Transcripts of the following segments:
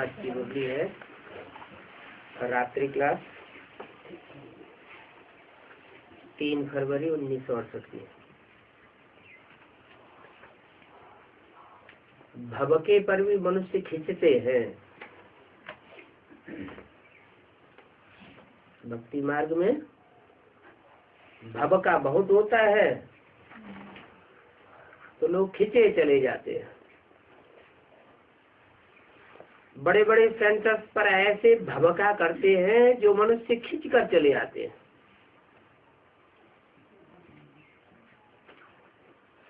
आज की मुरली है रात्रि क्लास 3 फरवरी 1968 की। भवके पर भी मनुष्य खींचते हैं। भक्ति मार्ग में भवका बहुत होता है तो लोग खींचे चले जाते हैं। बड़े बड़े सेंटर्स पर ऐसे भवका करते हैं जो मनुष्य खींच कर चले आते हैं।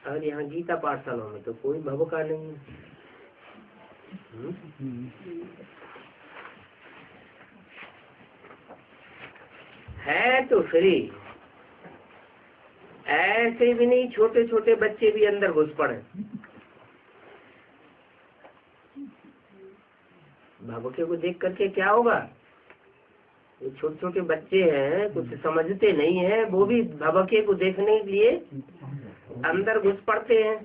और यहाँ गीता पाठशाला में तो कोई भवका नहीं है तो फ्री। ऐसे भी नहीं, छोटे छोटे बच्चे भी अंदर घुस पड़े। भवके को देख करके क्या होगा? ये छोटे छोटे बच्चे हैं, कुछ समझते नहीं है, वो भी भवके को देखने के लिए अंदर घुस पड़ते हैं।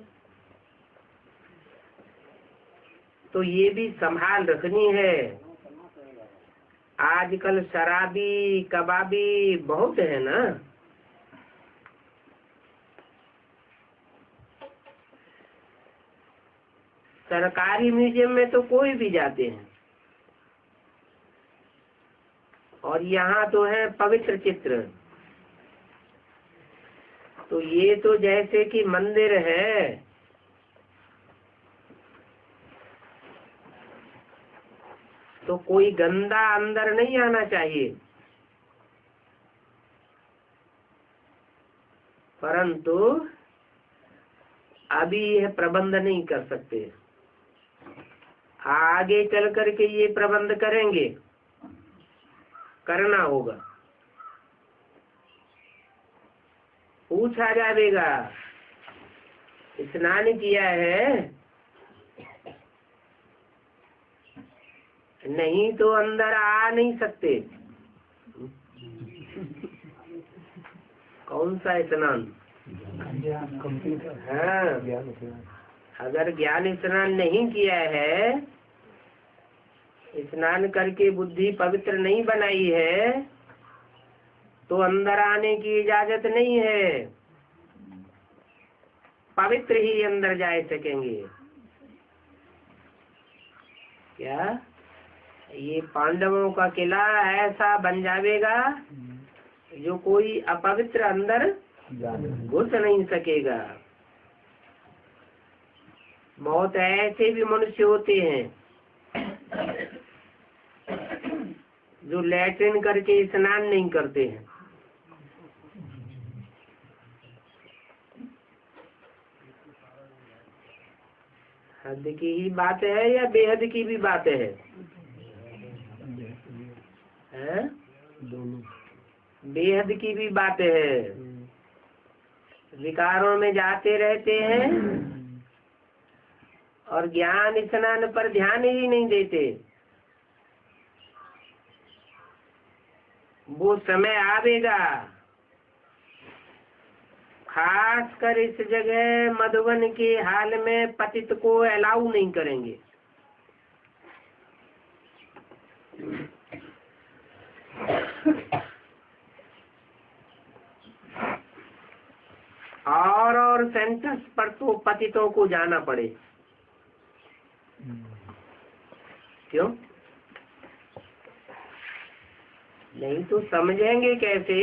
तो ये भी संभाल रखनी है। आजकल शराबी कबाबी बहुत है ना। सरकारी म्यूजियम में तो कोई भी जाते हैं, और यहाँ तो है पवित्र चित्र। तो ये तो जैसे कि मंदिर है, तो कोई गंदा अंदर नहीं आना चाहिए। परंतु अभी यह प्रबंध नहीं कर सकते। आगे चल करके ये प्रबंध करेंगे, करना होगा। पूछा जाएगा स्नान किया है, नहीं तो अंदर आ नहीं सकते। कौन सा स्नान? हाँ, अगर ज्ञान स्नान नहीं किया है, स्नान करके बुद्धि पवित्र नहीं बनाई है, तो अंदर आने की इजाजत नहीं है। पवित्र ही अंदर जा सकेंगे। क्या ये पांडवों का किला ऐसा बन जाएगा जो कोई अपवित्र अंदर घुस नहीं सकेगा? बहुत ऐसे भी मनुष्य होते हैं जो लैट्रिन करके स्नान नहीं करते हैं। हद की ही बात है या बेहद की भी बात है? दोनों। बेहद की भी बात है। विकारों में जाते रहते हैं और ज्ञान स्नान पर ध्यान ही नहीं देते। वो समय आवेगा, खास कर इस जगह मधुबन के हाल में पतित को अलाउ नहीं करेंगे। और सेंटर्स पर तो पतितों को जाना पड़े। क्यों? नहीं तो समझेंगे कैसे?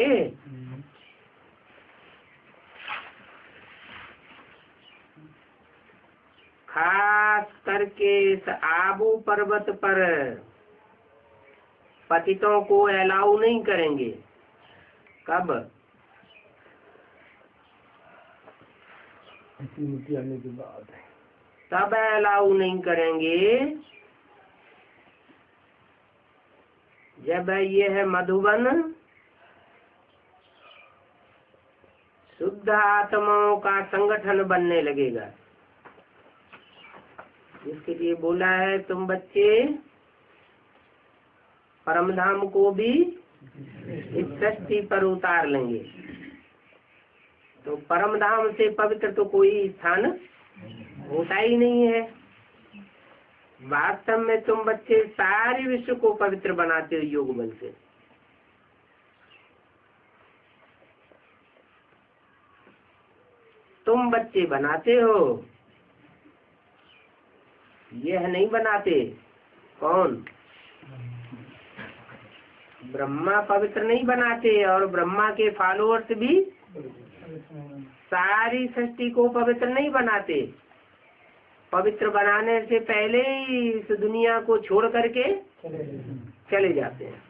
खास करके इस आबू पर्वत पर पतितों को अलाउ नहीं करेंगे। कब? आने के बाद तब अलाउ नहीं करेंगे जब ये है मधुबन शुद्ध आत्माओं का संगठन बनने लगेगा। इसके लिए बोला है तुम बच्चे परमधाम को भी इस सृष्टि पर उतार लेंगे। तो परमधाम से पवित्र तो कोई स्थान होता ही नहीं है। वास्तव में तुम बच्चे सारे विश्व को पवित्र बनाते हो योग बल से। तुम बच्चे बनाते हो, यह नहीं बनाते। कौन? ब्रह्मा पवित्र नहीं बनाते, और ब्रह्मा के फॉलोअर्स भी सारी सृष्टि को पवित्र नहीं बनाते। पवित्र बनाने से पहले ही इस दुनिया को छोड़ करके चले जाते हैं।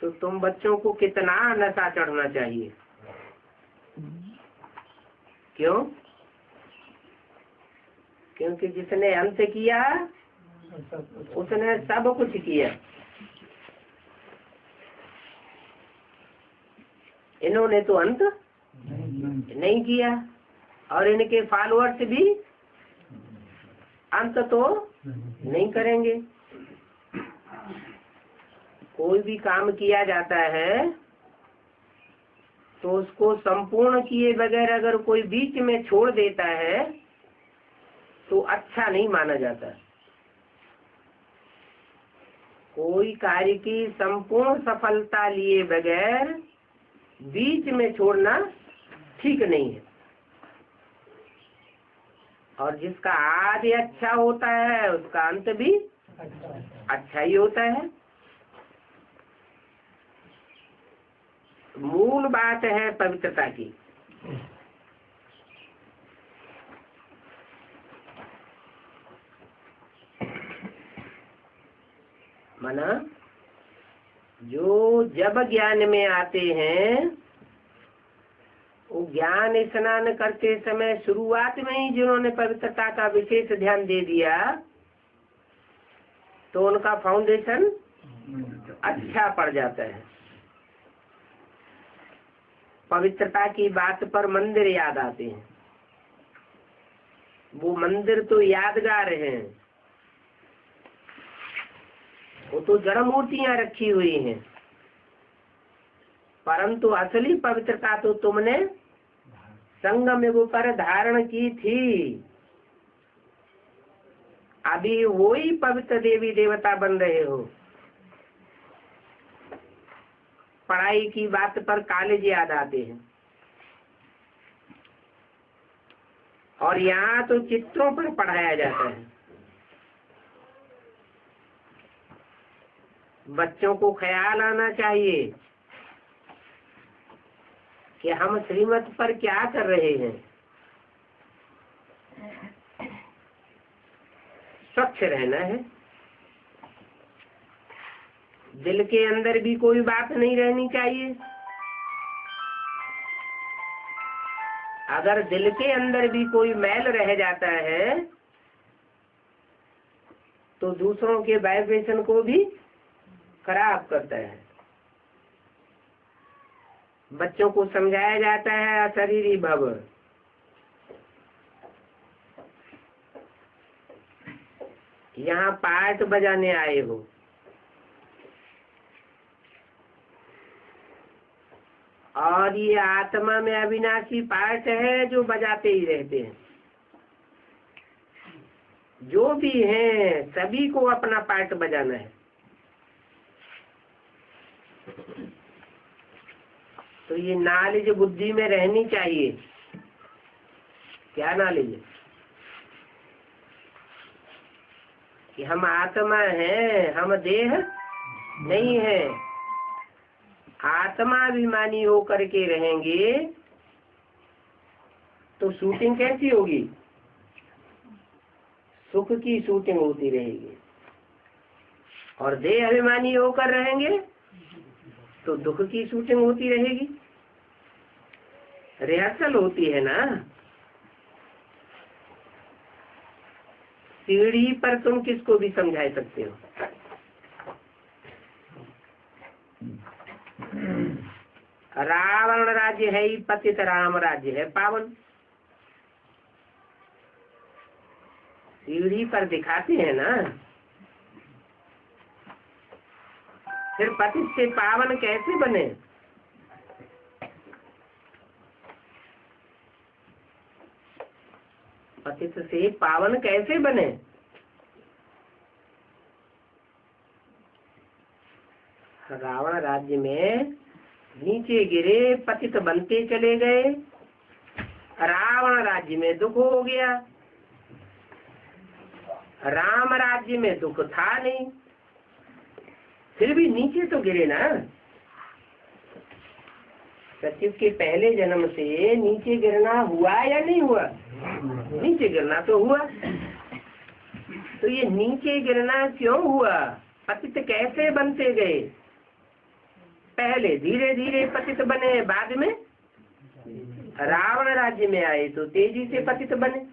तो तुम बच्चों को कितना नशा चढ़ना चाहिए। क्यों? क्योंकि जिसने अंत किया उसने सब कुछ किया। इन्होंने तो अंत नहीं किया, और इनके फॉलोअर्स भी अंत तो नहीं करेंगे। कोई भी काम किया जाता है तो उसको संपूर्ण किए बगैर अगर कोई बीच में छोड़ देता है तो अच्छा नहीं माना जाता। कोई कार्य की संपूर्ण सफलता लिए बगैर बीच में छोड़ना ठीक नहीं है। और जिसका आदि अच्छा होता है उसका अंत भी अच्छा ही होता है। मूल बात है पवित्रता की। माना जो जब ज्ञान में आते हैं वो ज्ञान स्नान करते समय शुरुआत में ही जिन्होंने पवित्रता का विशेष ध्यान दे दिया तो उनका फाउंडेशन अच्छा पड़ जाता है। पवित्रता की बात पर मंदिर याद आते हैं। वो मंदिर तो यादगार हैं, वो तो जड़ मूर्तियां रखी हुई हैं, परंतु असली पवित्रता तो तुमने संगम युग पर धारण की थी। अभी वही पवित्र देवी देवता बन रहे हो। पढ़ाई की बात पर कॉलेज याद आते हैं, और यहाँ तो चित्रों पर पढ़ाया जाता है। बच्चों को ख्याल आना चाहिए कि हम श्रीमत पर क्या कर रहे हैं। स्वच्छ रहना है, दिल के अंदर भी कोई बात नहीं रहनी चाहिए। अगर दिल के अंदर भी कोई मैल रह जाता है तो दूसरों के वाइब्रेशन को भी खराब करता है। बच्चों को समझाया जाता है अशरीरी भव। यहाँ पार्ट बजाने आए हो, और ये आत्मा में अविनाशी पार्ट है जो बजाते ही रहते हैं। जो भी हैं सभी को अपना पार्ट बजाना है। तो ये नॉलेज बुद्धि में रहनी चाहिए। क्या नॉलेज? कि हम आत्मा हैं, हम देह नहीं है। आत्माभिमानी होकर के रहेंगे तो शूटिंग कैसी होगी? सुख की शूटिंग होती रहेगी। और देह अभिमानी होकर रहेंगे तो दुख की शूटिंग होती रहेगी। रिहर्सल होती है ना। सीढ़ी पर तुम किसको भी समझा सकते हो। रावण राज्य है ही पतित, राम राज्य है पावन। सीढ़ी पर दिखाते हैं ना। फिर पतित से पावन कैसे बने? पतित से पावन कैसे बने? रावण राज्य में नीचे गिरे, पतित बनते चले गए। रावण राज्य में दुख हो गया, राम राज्य में दुख था नहीं, फिर भी नीचे तो गिरे ना। सचिव के पहले जन्म से नीचे गिरना हुआ या नहीं हुआ? नीचे गिरना तो हुआ। तो ये नीचे गिरना क्यों हुआ? पतित कैसे बनते गए? पहले धीरे धीरे पतित बने, बाद में रावण राज्य में आए तो तेजी से पतित बने।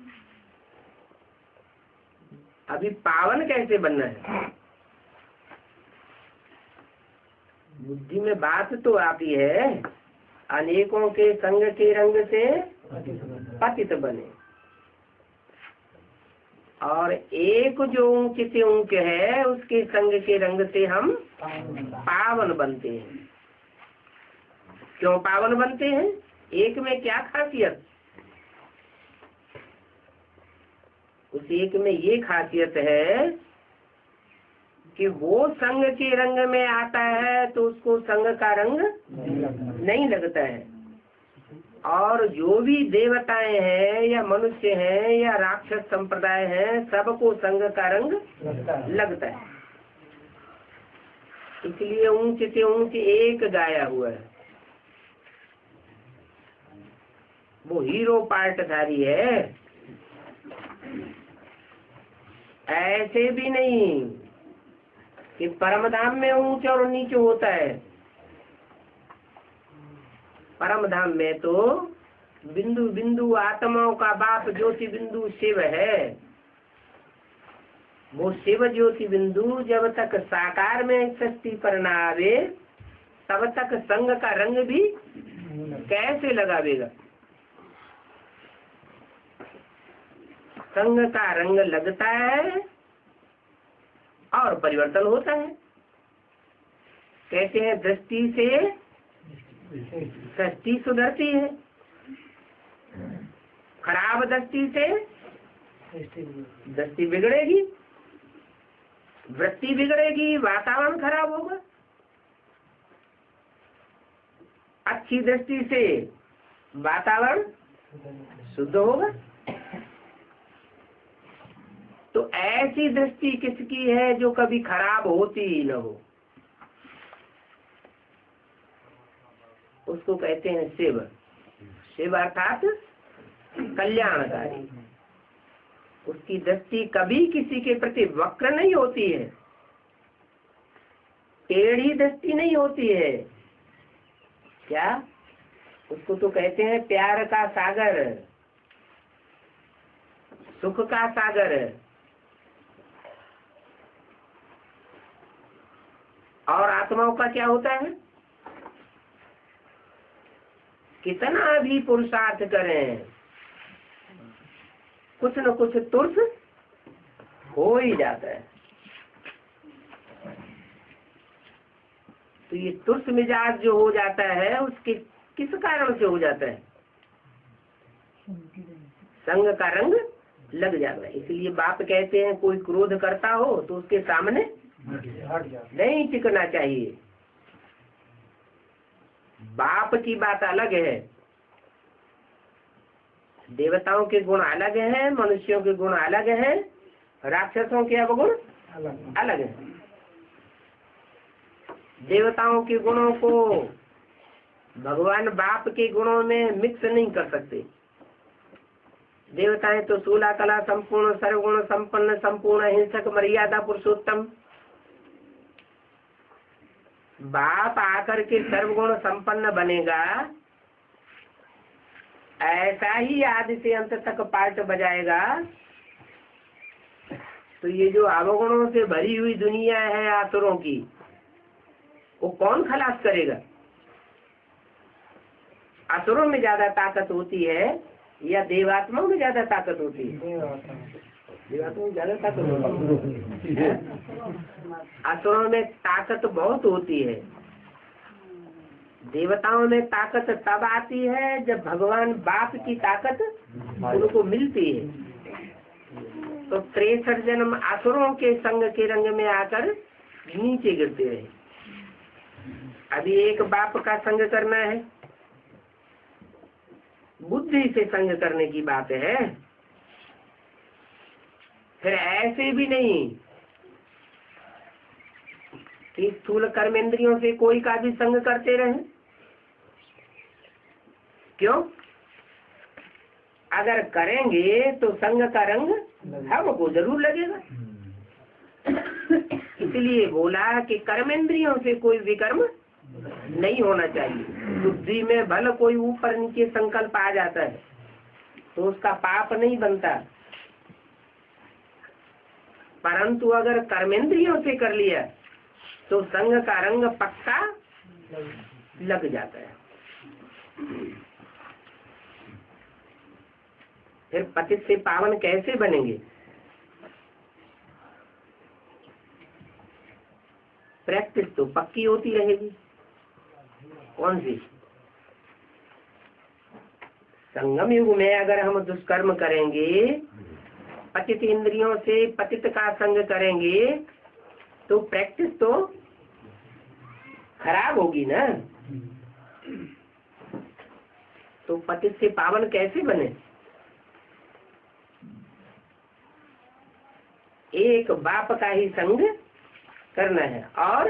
अभी पावन कैसे बनना है? बुद्धि में बात तो आती है, अनेकों के संग के रंग से पतित बने, और एक जो ऊंच से ऊंच है उसके संग के रंग से हम पावन बनते हैं। क्यों पावन बनते हैं? एक में क्या खासियत? उस एक में ये खासियत है कि वो संग के रंग में आता है तो उसको संग का रंग नहीं लगता है, और जो भी देवताएं हैं या मनुष्य हैं या राक्षस संप्रदाय हैं, सबको संग का रंग लगता है। इसलिए ऊंच से ऊंच एक गाया हुआ है, वो हीरो पार्टधारी है। ऐसे भी नहीं कि परम धाम में ऊंच और नीचे होता है। परम धाम में तो बिंदु बिंदु आत्माओं का बाप ज्योति बिंदु शिव है। वो शिव ज्योति बिंदु जब तक साकार में सृष्टि पर न आवे तब तक संग का रंग भी कैसे लगावेगा? संग का रंग लगता है और परिवर्तन होता है। कहते हैं दृष्टि से सृष्टि सुधरती है, खराब दृष्टि से दृष्टि बिगड़ेगी, वृत्ति बिगड़ेगी, वातावरण खराब होगा। अच्छी दृष्टि से वातावरण शुद्ध होगा। तो ऐसी दृष्टि किसकी है जो कभी खराब होती ही न हो? उसको कहते हैं शिव। शिव अर्थात कल्याणकारी। उसकी दृष्टि कभी किसी के प्रति वक्र नहीं होती है, टेढ़ी दृष्टि नहीं होती है। क्या? उसको तो कहते हैं प्यार का सागर, सुख का सागर। और आत्माओं का क्या होता है? कितना भी पुरुषार्थ करें, कुछ न कुछ तुर्स हो ही जाता है। तो ये तुर्स मिजाज जो हो जाता है उसके किस कारण से हो जाता है? संग का रंग लग जाता है। इसलिए बाप कहते हैं कोई क्रोध करता हो तो उसके सामने नहीं टिकना चाहिए। बाप की बात अलग है, देवताओं के गुण अलग हैं, मनुष्यों के गुण अलग हैं, राक्षसों के अवगुण अलग हैं। देवताओं के गुणों को भगवान बाप के गुणों में मिक्स नहीं कर सकते। देवताएं तो सूला कला संपूर्ण, सर्वगुण संपन्न, संपूर्ण हिंसक, मर्यादा पुरुषोत्तम। बाप आकर के सर्वगुण संपन्न बनेगा, ऐसा ही आदि से अंत तक पार्ट बजाएगा। तो ये जो अवगुणों से भरी हुई दुनिया है आसुरों की, वो कौन खलास करेगा? असुरों में ज्यादा ताकत होती है या देवात्माओं में ज्यादा ताकत होती है? देवात्माओं में ज्यादा ताकत होती है। असुरों में ताकत बहुत होती है। देवताओं में ताकत तब आती है जब भगवान बाप की ताकत उनको मिलती है। तो 63 जन्म असुरों के संग के रंग में आकर नीचे गिरते रहे। अभी एक बाप का संग करना है, बुद्धि से संग करने की बात है। फिर ऐसे भी नहीं कि स्थूल कर्मेंद्रियों से कोई का भी संग करते रहे। क्यों? अगर करेंगे तो संग का रंग हमको जरूर लगेगा। इसलिए बोला कि कर्मेंद्रियों से कोई विकर्म नहीं होना चाहिए। बुद्धि में भले कोई ऊपर नीचे संकल्प आ जाता है तो उसका पाप नहीं बनता, परंतु अगर कर्मेंद्रियों से कर लिया तो संग का रंग पक्का लग जाता है। फिर पतित से पावन कैसे बनेंगे? प्रैक्टिस तो पक्की होती रहेगी। कौन सी? संगम युग में अगर हम दुष्कर्म करेंगे, पतित इंद्रियों से पतित का संग करेंगे, तो प्रैक्टिस तो खराब होगी ना। तो पतित से पावन कैसे बने? एक बाप का ही संग करना है और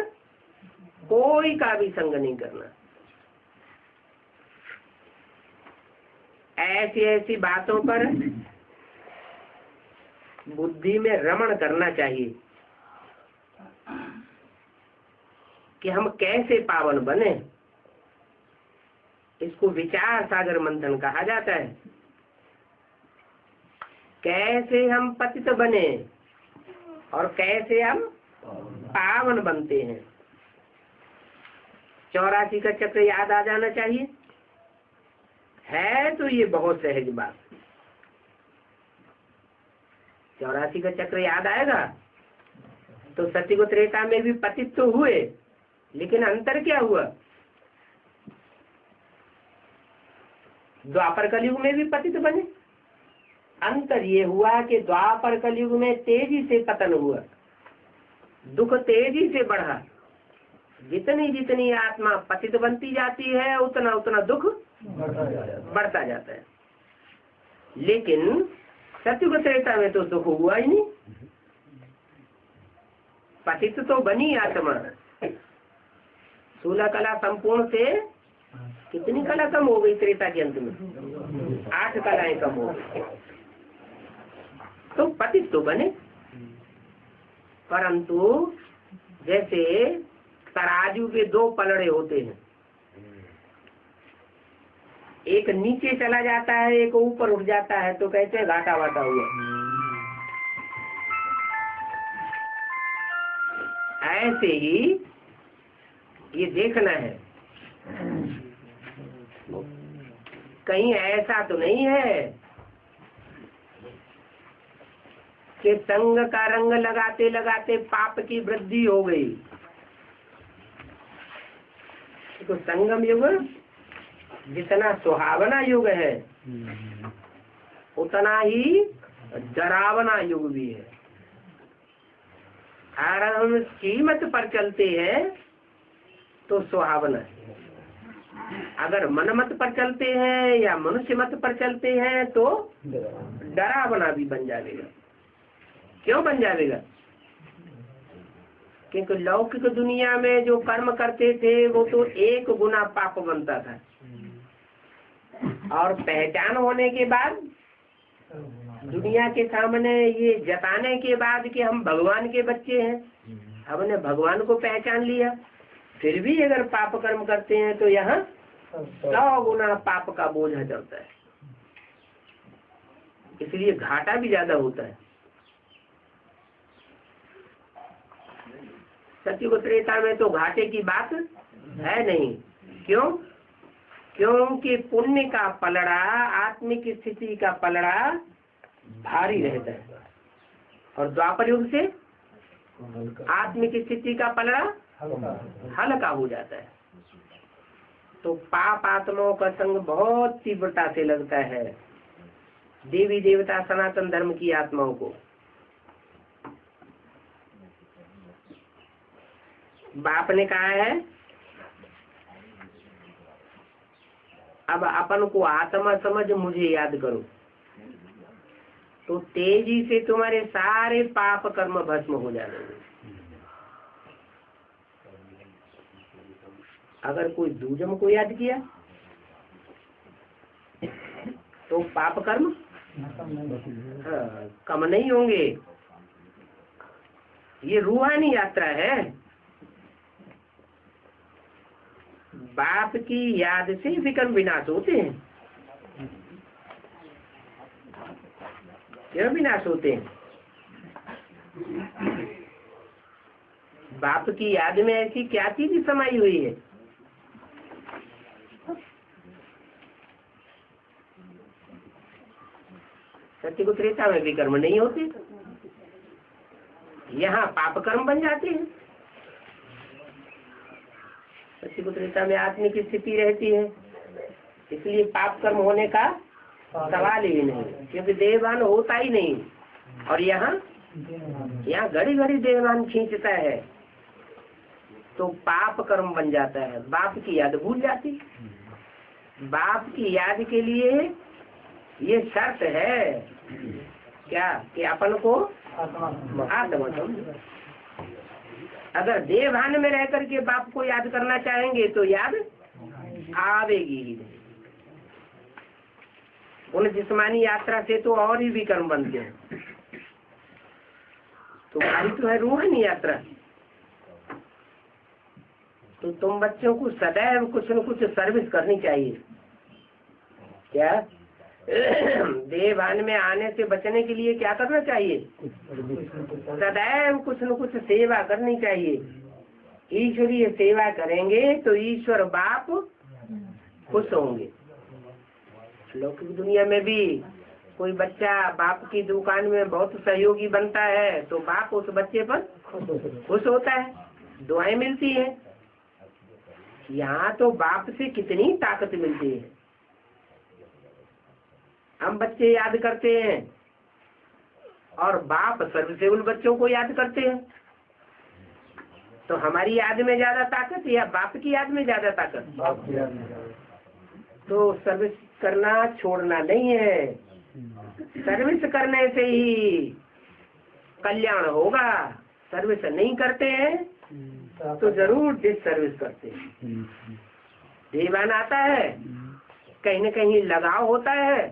कोई का भी संग नहीं करना। ऐसी ऐसी बातों पर बुद्धि में रमण करना चाहिए कि हम कैसे पावन बने। इसको विचार सागर मंथन कहा जाता है। कैसे हम पतित बने और कैसे हम पावन बनते हैं। 84 का चक्र याद आ जाना चाहिए। है तो ये बहुत सहज बात। 84 का चक्र याद आएगा तो सत्युग त्रेता में भी पतित तो हुए, लेकिन अंतर क्या हुआ? द्वापर कलयुग में भी पतित बने। अंतर ये हुआ कि द्वापर कलयुग में तेजी से पतन हुआ, दुख तेजी से बढ़ा। जितनी जितनी आत्मा पतित बनती जाती है उतना उतना दुख बढ़ता जाता है। लेकिन सत्युग त्रेता में तो दुख हुआ ही नहीं, पतित तो बनी आत्मा। 16 कला संपूर्ण से कितनी कला कम हो गई त्रेता के अंत में? 8 कलाएं कम हो गई। तो पतित तो बने, परंतु जैसे तराजू के 2 पलड़े होते हैं, एक नीचे चला जाता है एक ऊपर उठ जाता है, तो कहते हैं घाटा वाटा हुआ। ऐसे ही ये देखना है, कहीं ऐसा तो नहीं है कि संग का रंग लगाते लगाते पाप की वृद्धि हो गई। तो संगम युग जितना सुहावना युग है उतना ही डरावना युग भी है। अगर हम कीमत पर चलते हैं तो सुहावना है, अगर मनमत पर चलते हैं या मनुष्य मत पर चलते हैं तो डरावना भी बन जाएगा। क्यों बन जाएगा? क्योंकि लौकिक दुनिया में जो कर्म करते थे वो तो 1 गुना पाप बनता था, और पहचान होने के बाद दुनिया के सामने ये जताने के बाद कि हम भगवान के बच्चे हैं, हमने भगवान को पहचान लिया, फिर भी अगर पाप कर्म करते हैं तो यहाँ 100 गुना पाप का बोझा चलता है। इसलिए घाटा भी ज्यादा होता है। सत्युग त्रेता में तो घाटे की बात है नहीं। क्यों? क्योंकि पुण्य का पलड़ा, आत्मिक स्थिति का पलड़ा भारी रहता है, और द्वापर युग से आत्मिक स्थिति का पलड़ा हल्का हो जाता है। तो पाप आत्माओं का संग बहुत तीव्रता से लगता है, देवी देवता सनातन धर्म की आत्माओं को। बाप ने कहा है अब अपन को आत्मा समझ मुझे याद करो, तो तेजी से तुम्हारे सारे पाप कर्म भस्म हो जाएंगे। अगर कोई दूजम को याद किया तो पाप कर्म कम नहीं होंगे। ये रूहानी यात्रा है। बाप की याद से विकर्म विनाश होते हैं। क्यों विनाश होते हैं? बाप की याद में ऐसी क्या चीज समाई हुई है? सत्य को त्रेता में विकर्म नहीं होते, यहाँ पाप कर्म बन जाते हैं। सत्य को त्रेता में आत्मिक स्थिति रहती है, इसलिए पाप कर्म होने का सवाल ही नहीं, क्योंकि देहवान होता ही नहीं। और यहाँ घड़ी घड़ी देहवान खींचता है तो पाप कर्म बन जाता है। बाप की याद भूल जाती। बाप की याद के लिए ये शर्त है क्या कि अपन को आत्मा समझो। अगर देहभान में रह करके बाप को याद करना चाहेंगे तो याद आवेगी ही नहीं। उन जिस्मानी यात्रा से तो और ही विकर्म बनते हैं। तुम्हारी तो है रूहानी यात्रा, तो तुम बच्चों को सदैव कुछ न कुछ सर्विस करनी चाहिए। क्या देहभान में आने से बचने के लिए क्या करना चाहिए? सदैव कुछ न कुछ सेवा करनी चाहिए। ईश्वरीय सेवा करेंगे तो ईश्वर बाप खुश होंगे। लौकिक दुनिया में भी कोई बच्चा बाप की दुकान में बहुत सहयोगी बनता है तो बाप उस बच्चे पर खुश होता है, दुआएं मिलती है। यहाँ तो बाप से कितनी ताकत मिलती है। हम बच्चे याद करते हैं और बाप सर्वसेवल बच्चों को याद करते हैं, तो हमारी याद में ज्यादा ताकत या बाप की याद में ज्यादा ताकत? तो सर्विस करना छोड़ना नहीं है। सर्विस करने से ही कल्याण होगा। सर्विस नहीं करते हैं तो जरूर डिस सर्विस करते हैं। देवान आता है, कहीं न कहीं लगाव होता है,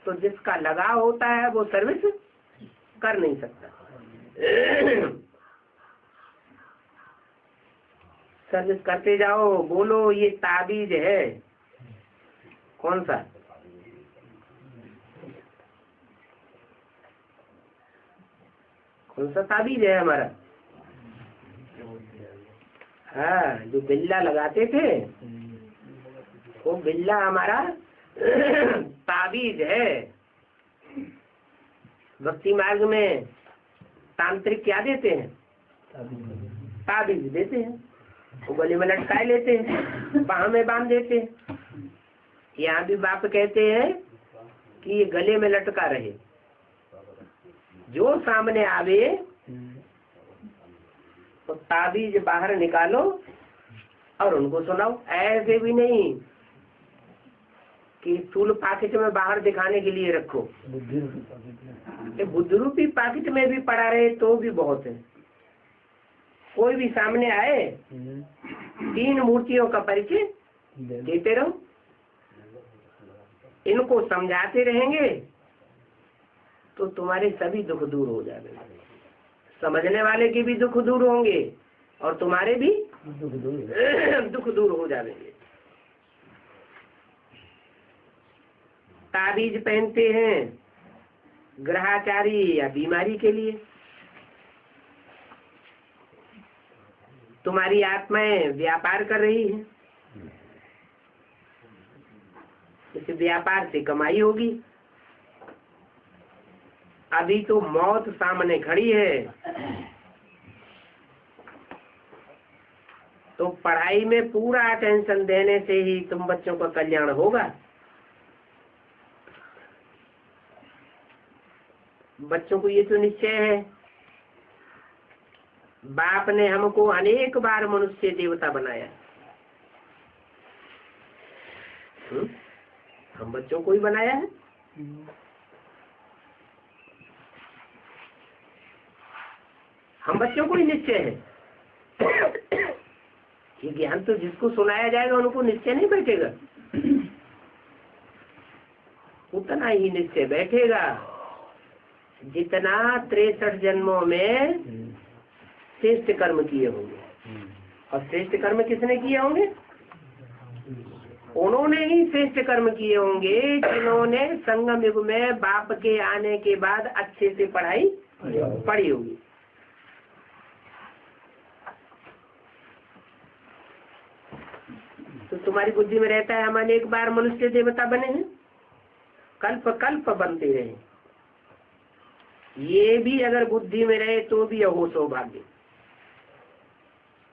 तो जिसका लगाव होता है वो सर्विस कर नहीं सकता। सर्विस करते जाओ। बोलो ये ताबीज है, कौन सा? कौन सा ताबीज है हमारा? हाँ, जो बिल्ला लगाते थे वो बिल्ला हमारा ताबीज है। भक्ति मार्ग में तांत्रिक क्या देते हैं? ताबीज देते हैं। वो गले में लटकाए लेते हैं, बाह में बांध देते हैं। यहाँ भी बाप कहते हैं कि ये गले में लटका रहे, जो सामने आवे तो ताबीज बाहर निकालो और उनको सुनाओ। ऐसे भी नहीं कि स्थूल पाकिट में बाहर दिखाने के लिए रखो। बुद्ध रूपी पाकिट में भी पड़ा रहे तो भी बहुत है। कोई भी सामने आए, 3 मूर्तियों का परिचय देते रहो। इनको समझाते रहेंगे तो तुम्हारे सभी दुख दूर हो जाएंगे। समझने वाले के भी दुख दूर होंगे और तुम्हारे भी दुख दूर हो जाएंगे। ताबीज पहनते हैं ग्रहाचारी या बीमारी के लिए। तुम्हारी आत्माएं व्यापार कर रही है, इस व्यापार से कमाई होगी। अभी तो मौत सामने खड़ी है, तो पढ़ाई में पूरा अटेंशन देने से ही तुम बच्चों का कल्याण होगा। बच्चों को ये तो निश्चय है बाप ने हमको अनेक बार मनुष्य देवता बनाया। हम बच्चों को ही बनाया है। हम बच्चों को ही निश्चय है। ये ज्ञान तो जिसको सुनाया जाएगा उनको निश्चय नहीं बैठेगा, उतना ही निश्चय बैठेगा जितना 63 जन्मों में श्रेष्ठ कर्म किए होंगे। और श्रेष्ठ कर्म किसने किए होंगे? उन्होंने ही श्रेष्ठ कर्म किए होंगे जिन्होंने संगम युग में बाप के आने के बाद अच्छे से पढ़ाई पढ़ी होगी। तो तुम्हारी बुद्धि में रहता है हम अनेक बार मनुष्य देवता बने हैं, कल्प कल्प बनते रहे। ये भी अगर बुद्धि में रहे तो भी अहो सौभाग्य।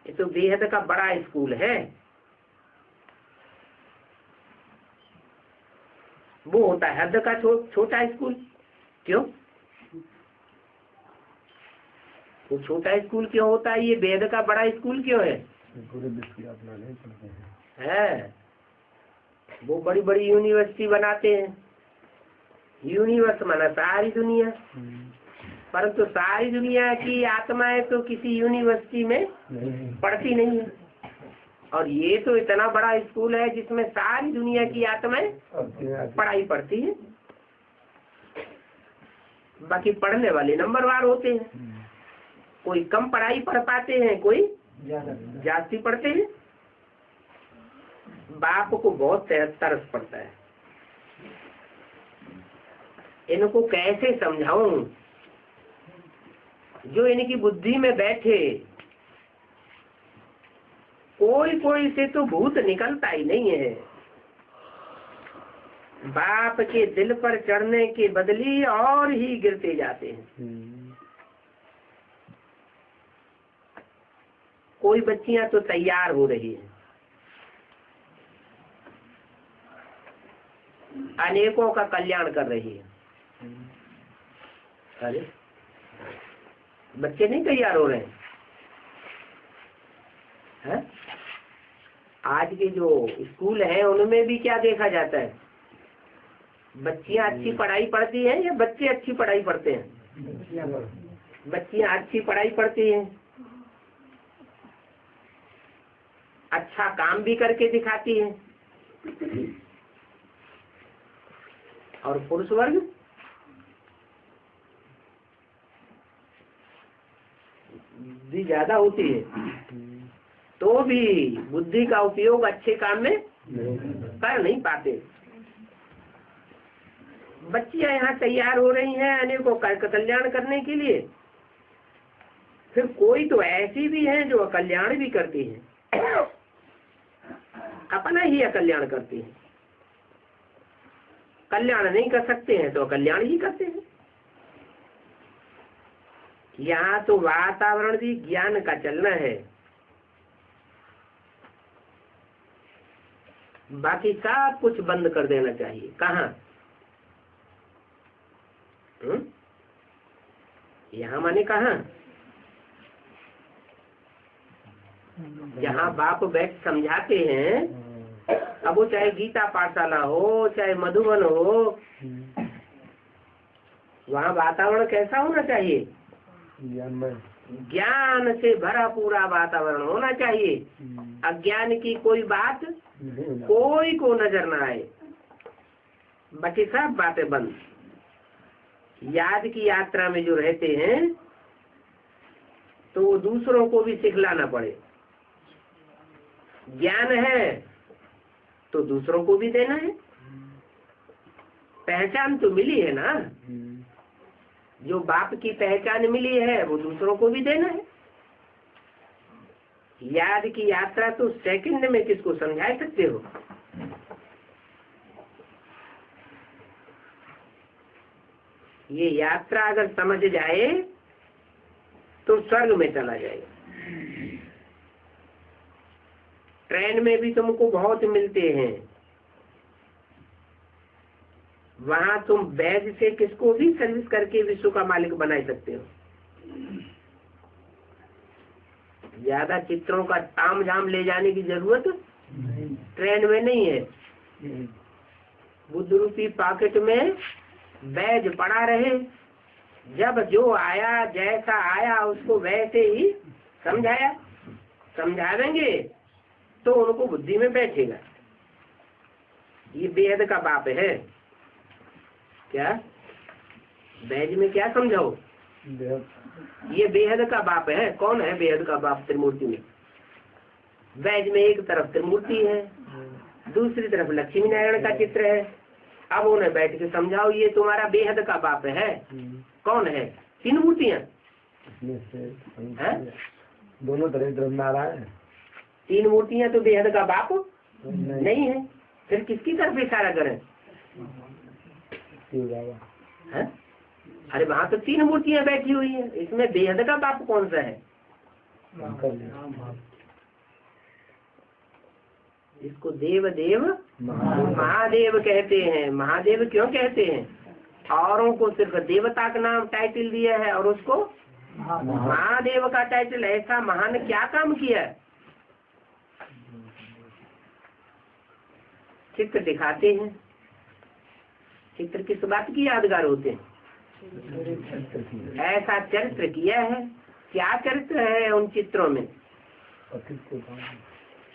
ये तो बेहद का बड़ा स्कूल है। वो होता है हद का छोटा स्कूल। क्यों वो छोटा स्कूल क्यों होता है? ये बेहद का बड़ा स्कूल क्यों है? वो बड़ी बड़ी यूनिवर्सिटी बनाते हैं। यूनिवर्स माना सारी दुनिया, परंतु सारी दुनिया की आत्माएं तो किसी यूनिवर्सिटी में पढ़ती नहीं है। और ये तो इतना बड़ा स्कूल है जिसमें सारी दुनिया की आत्माएं पढ़ाई पढ़ती है। बाकी पढ़ने वाले नंबरवार होते हैं, कोई कम पढ़ाई पढ़ पाते हैं, कोई जास्ती पढ़ते हैं। बाप को बहुत तरस पड़ता है। इनको कैसे समझाऊं जो इनकी बुद्धि में बैठे। कोई से तो भूत निकलता ही नहीं है। बाप के दिल पर चढ़ने के बदली और ही गिरते जाते हैं। कोई बच्चियां तो तैयार हो रही हैं, अनेकों का कल्याण कर रही है। अरे बच्चे नहीं तैयार हो रहे हैं? आज के जो स्कूल हैं उनमें भी क्या देखा जाता है? बच्चियां अच्छी पढ़ाई पढ़ती हैं या बच्चे अच्छी पढ़ाई पढ़ते हैं? बच्चियां अच्छी पढ़ाई पढ़ती हैं, अच्छा काम भी करके दिखाती हैं। और पुरुष वर्ग भी ज्यादा होती है तो भी बुद्धि का उपयोग अच्छे काम में कर नहीं पाते। बच्चियां यहाँ तैयार हो रही हैं अनेकों का कल्याण करने के लिए। फिर कोई तो ऐसी भी है जो कल्याण भी करती है, अपना ही अकल्याण करती है। कल्याण नहीं कर सकते हैं तो कल्याण ही करते हैं। यहाँ तो वातावरण भी ज्ञान का चलना है, बाकी सब कुछ बंद कर देना चाहिए। कहाँ? यहाँ माने कहाँ? जहाँ बाप बैठ समझाते हैं, अब वो चाहे गीता पाठशाला हो चाहे मधुबन हो, वहाँ वातावरण कैसा होना चाहिए? ज्ञान से भरा पूरा वातावरण होना चाहिए। अज्ञान की कोई बात कोई को नजर ना आए, बाकी सब बातें बंद। याद की यात्रा में जो रहते हैं तो दूसरों को भी सिखलाना पड़े। ज्ञान है तो दूसरों को भी देना है। पहचान तो मिली है ना, जो बाप की पहचान मिली है वो दूसरों को भी देना है। याद की यात्रा तो सेकंड में किसको समझा सकते हो? ये यात्रा अगर समझ जाए तो स्वर्ग में चला जाएगा। ट्रेन में भी तुमको बहुत मिलते हैं, वहां तुम बैग से किसको भी सर्विस करके विश्व का मालिक बना सकते हो। ज्यादा चित्रों का ताम झाम ले जाने की जरूरत ट्रेन में नहीं है। बुद्ध रूपी पॉकेट में बैज पड़ा रहे, जब जो आया जैसा आया उसको वैसे ही समझावेंगे तो उनको बुद्धि में बैठेगा। ये बेहद का बाप है। क्या बैज में क्या समझाओ? ये बेहद का बाप है। कौन है बेहद का बाप? त्रिमूर्ति में। बैज में एक तरफ त्रिमूर्ति है, दूसरी तरफ लक्ष्मी नारायण का चित्र है। अब उन्हें बैठ के समझाओ ये तुम्हारा बेहद का बाप है। कौन है? 3 मूर्तियाँ दोनों तरफ नारायण। 3 मूर्तियाँ तो बेहद का बाप नहीं है। फिर किसकी तरफ इशारा करें? है? अरे वहाँ तो 3 मूर्तियाँ बैठी हुई है, इसमें बेहद का बाप कौन सा है? इसको देव देव महादेव कहते हैं। महादेव क्यों कहते हैं? औरों को सिर्फ देवता का नाम टाइटल दिया है और उसको महादेव का टाइटल। ऐसा महान क्या काम किया है? चित्र दिखाते हैं। चित्र किस बात की यादगार होते हैं? ऐसा चरित्र किया है। क्या चरित्र है उन चित्रों में?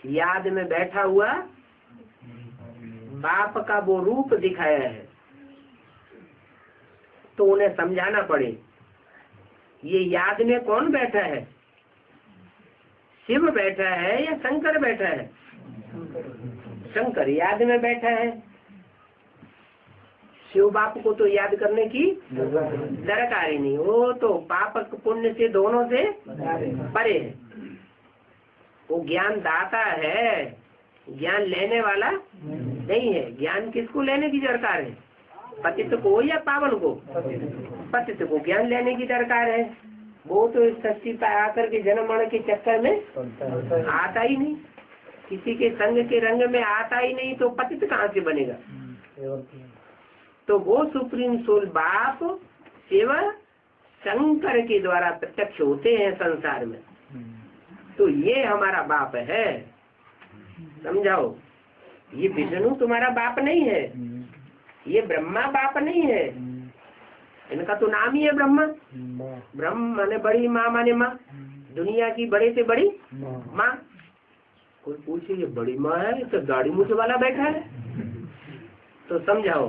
याद में बैठा हुआ बाप का वो रूप दिखाया है, तो उन्हें समझाना पड़े ये याद में कौन बैठा है? शिव बैठा है या शंकर बैठा है? शंकर याद में बैठा है। शिव बाप को तो याद करने की दरकार ही नहीं, वो तो पाप पुण्य से दोनों से परे है। वो ज्ञान दाता है, ज्ञान लेने वाला नहीं है। ज्ञान किसको लेने की दरकार है? पतित को या पावन को? पतित को ज्ञान लेने की दरकार है। वो तो इस सृष्टि पर आकर के जन्म मरण के चक्कर में आता ही नहीं, किसी के संग के रंग में आता ही नहीं, तो पतित कहाँ से बनेगा? तो वो सुप्रीम सोल बाप शिव शंकर के द्वारा प्रत्यक्ष होते हैं संसार में। तो ये हमारा बाप है। समझाओ, ये विष्णु तुम्हारा बाप नहीं है, ये ब्रह्मा बाप नहीं है। इनका तो नाम ही है ब्रह्मा। ब्रह्म माने बड़ी माँ, माने माँ, दुनिया की बड़े से बड़ी माँ। कोई पूछे ये बड़ी माँ है तो गाड़ी मूछ वाला बैठा है, तो समझाओ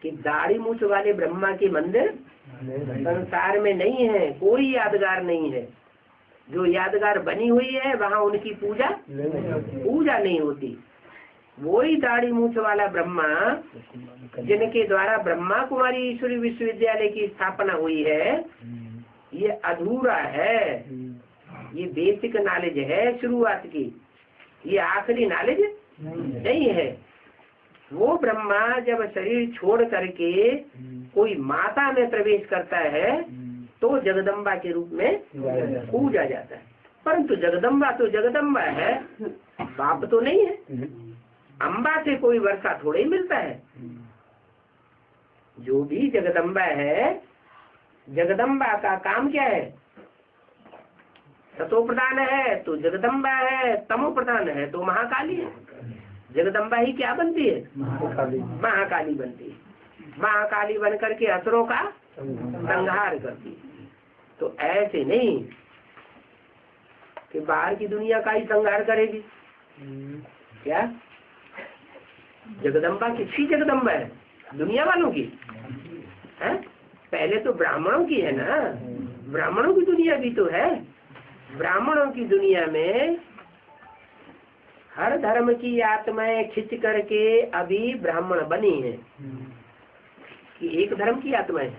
कि दाढ़ी मूछ वाले ब्रह्मा के मंदिर संसार में नहीं है। कोई यादगार नहीं है। जो यादगार बनी हुई है वहाँ उनकी पूजा नहीं होती। वही दाढ़ी मूछ वाला ब्रह्मा जिनके द्वारा ब्रह्मा कुमारी ईश्वरी विश्वविद्यालय की स्थापना हुई है, ये अधूरा है। ये बेसिक नॉलेज है शुरुआत की, ये आखिरी नॉलेज नहीं है। वो ब्रह्मा जब शरीर छोड़ करके कोई माता में प्रवेश करता है तो जगदम्बा के रूप में पूजा जाता है। परंतु जगदम्बा तो जगदम्बा है, बाप तो नहीं है। अम्बा से कोई वर्षा थोड़ा ही मिलता है। जो भी जगदम्बा है, जगदम्बा का काम क्या है? सतो प्रधान है तो जगदम्बा है, तमो प्रधान है तो महाकाली है। जगदम्बा ही क्या बनती है? महाकाली बनती है। महाकाली बन करके असुरों का संहार करती है। तो ऐसे नहीं कि बाहर की दुनिया का ही संहार करेगी। क्या जगदम्बा किसकी जगदम्बा है? दुनिया वालों की है? पहले तो ब्राह्मणों की है ना। ब्राह्मणों की दुनिया भी तो है। ब्राह्मणों की दुनिया में हर धर्म की आत्माएं खिंच करके अभी ब्राह्मण बनी है कि एक धर्म की आत्माएं।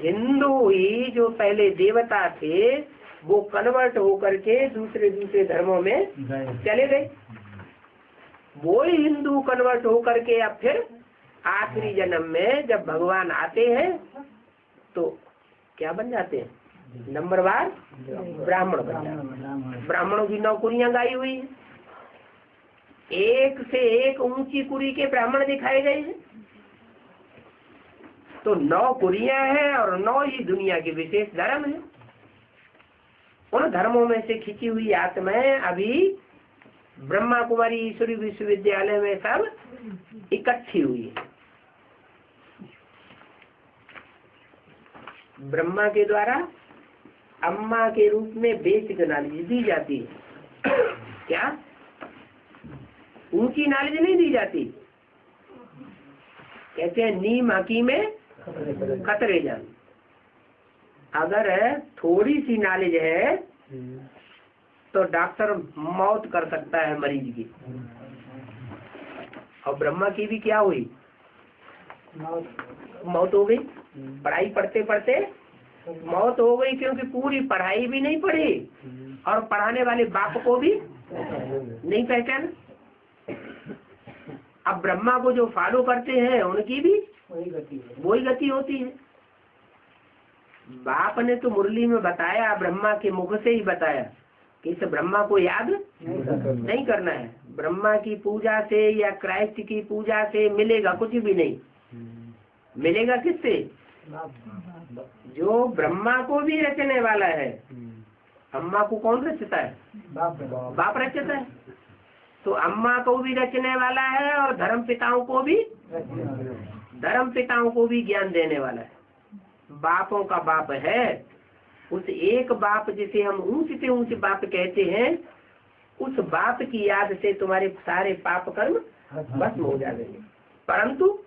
हिंदू ही जो पहले देवता थे वो कन्वर्ट होकर के दूसरे धर्मों में चले गए। वो ही हिंदू कन्वर्ट होकर के अब फिर आखिरी जन्म में जब भगवान आते हैं तो क्या बन जाते हैं? नंबरवार ब्राह्मण बन जाते हैं। ब्राह्मणों की नौकरियां गाई हुई है। एक से एक ऊंची कुरी के ब्राह्मण दिखाए गए हैं। तो 9 कुरियां हैं और 9 ही दुनिया के विशेष धर्म है। उन धर्मों में से खिंची हुई आत्माएं अभी ब्रह्मा कुमारी ईश्वरी विश्वविद्यालय में सब इकट्ठी हुई है। ब्रह्मा के द्वारा अम्मा के रूप में बेसिक नॉलेज दी जाती है। क्या ऊंची नॉलेज नहीं दी जाती? कहते हैं नीम हकी में खतरे जान। अगर थोड़ी सी नॉलेज है तो डॉक्टर मौत कर सकता है मरीज की। और ब्रह्मा की भी क्या हुई? मौत हो गई। पढ़ाई पढ़ते पढ़ते मौत हो गई, क्योंकि पूरी पढ़ाई भी नहीं पढ़ी और पढ़ाने वाले बाप को भी नहीं पहचाना। अब ब्रह्मा को जो फॉलो करते हैं उनकी भी वही गति होती है। बाप ने तो मुरली में बताया, ब्रह्मा के मुख से ही बताया कि इस ब्रह्मा को याद नहीं करना है। ब्रह्मा की पूजा से या क्राइस्ट की पूजा से मिलेगा कुछ भी नहीं। मिलेगा किससे? जो ब्रह्मा को भी रचने वाला है। अम्मा को कौन रचता है? बाप रचता है। तो अम्मा को भी रचने वाला है और धर्म पिताओं को भी ज्ञान देने वाला है। बापों का बाप है। उस एक बाप जिसे हम ऊंच से ऊंच बाप कहते हैं, उस बाप की याद से तुम्हारे सारे पाप कर्म भस्म हो जाएंगे। परंतु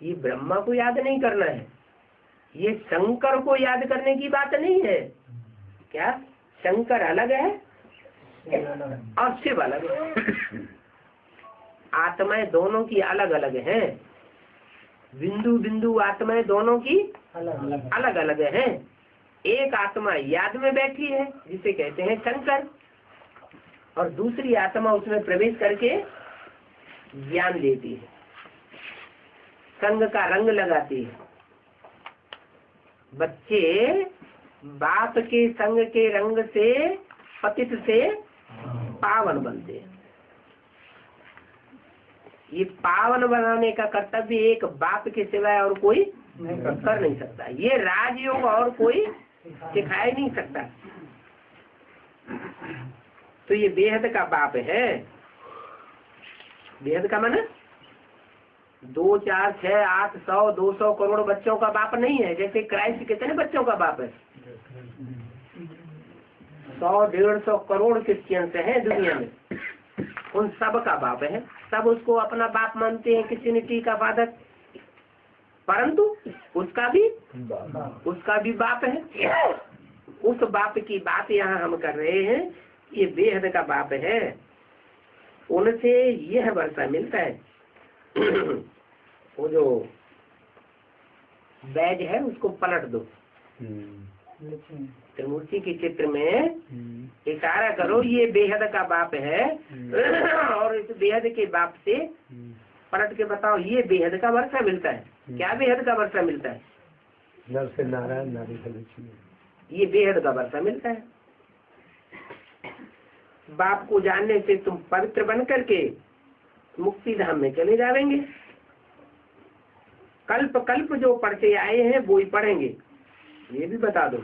ये ब्रह्मा को याद नहीं करना है, ये शंकर को याद करने की बात नहीं है। क्या शंकर अलग है और शिव अलग है? आत्माएं दोनों की अलग अलग हैं। बिंदु बिंदु आत्माएं दोनों की अलग अलग हैं। एक आत्मा याद में बैठी है जिसे कहते हैं शंकर, और दूसरी आत्मा उसमें प्रवेश करके ज्ञान देती है, संग का रंग लगाती है। बच्चे बाप के संग के रंग से पतित से पावन बनते हैं। ये पावन बनाने का कर्तव्य एक बाप के सिवाय और कोई कर नहीं सकता। ये राजयोग और कोई सिखा नहीं सकता। तो ये बेहद का बाप है। बेहद का माने 2, 4, 6, 8, 100, 200 करोड़ बच्चों का बाप नहीं है। जैसे क्राइस्ट कितने बच्चों का बाप है? 100, 150 करोड़ क्रिश्चियंस हैं दुनिया में। उन सब का बाप है। सब उसको अपना बाप मानते हैं, क्रिश्चियनिटी का फादर। परंतु उसका भी बाप है। उस बाप की बात यहाँ हम कर रहे हैं। ये बेहद का बाप है। उनसे यह वर्षा मिलता है। वो जो बैज है उसको पलट दो। त्रिमूर्ति के चित्र में इशारा करो, ये बेहद का बाप है। और इस बेहद के बाप से पलट के बताओ, ये बेहद का वर्षा मिलता है। क्या बेहद का वर्षा मिलता है? नर से नारायण, नारी से लक्ष्मी। ये बेहद का वर्षा मिलता है। बाप को जानने से तुम पवित्र बन करके मुक्ति धाम में चले जाएंगे। कल्प कल्प जो पढ़ते आए हैं वो ही पढ़ेंगे। ये भी बता दो,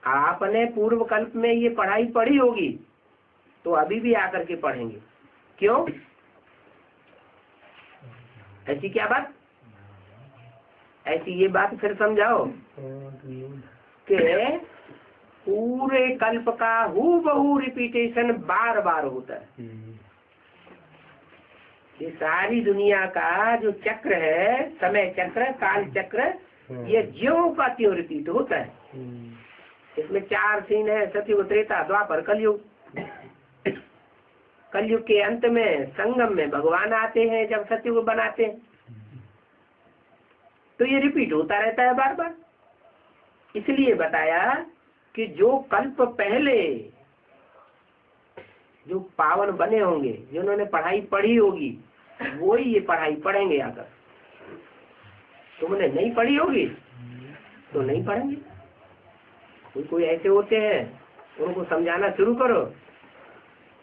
आपने पूर्व कल्प में ये पढ़ाई पढ़ी होगी तो अभी भी आकर के पढ़ेंगे। क्यों? ऐसी क्या बात? ऐसी ये बात फिर समझाओ कि पूरे कल्प का हूबहू रिपीटेशन बार बार होता है। ये सारी दुनिया का जो चक्र है, समय चक्र, काल चक्र, ये ज्यों का त्यों रिपीट होता है। इसमें 4 सीन है: सतयुग, त्रेता, द्वापर, कलयुग। कलयुग के अंत में संगम में भगवान आते हैं जब सतयुग बनाते हैं। तो ये रिपीट होता रहता है बार बार। इसलिए बताया कि जो कल्प पहले जो पावन बने होंगे, जिन्होंने पढ़ाई पढ़ी होगी, वो ही ये पढ़ाई पढ़ेंगे आकर। तुमने नहीं पढ़ी होगी तो नहीं पढ़ेंगे। कोई ऐसे होते हैं, उनको समझाना शुरू करो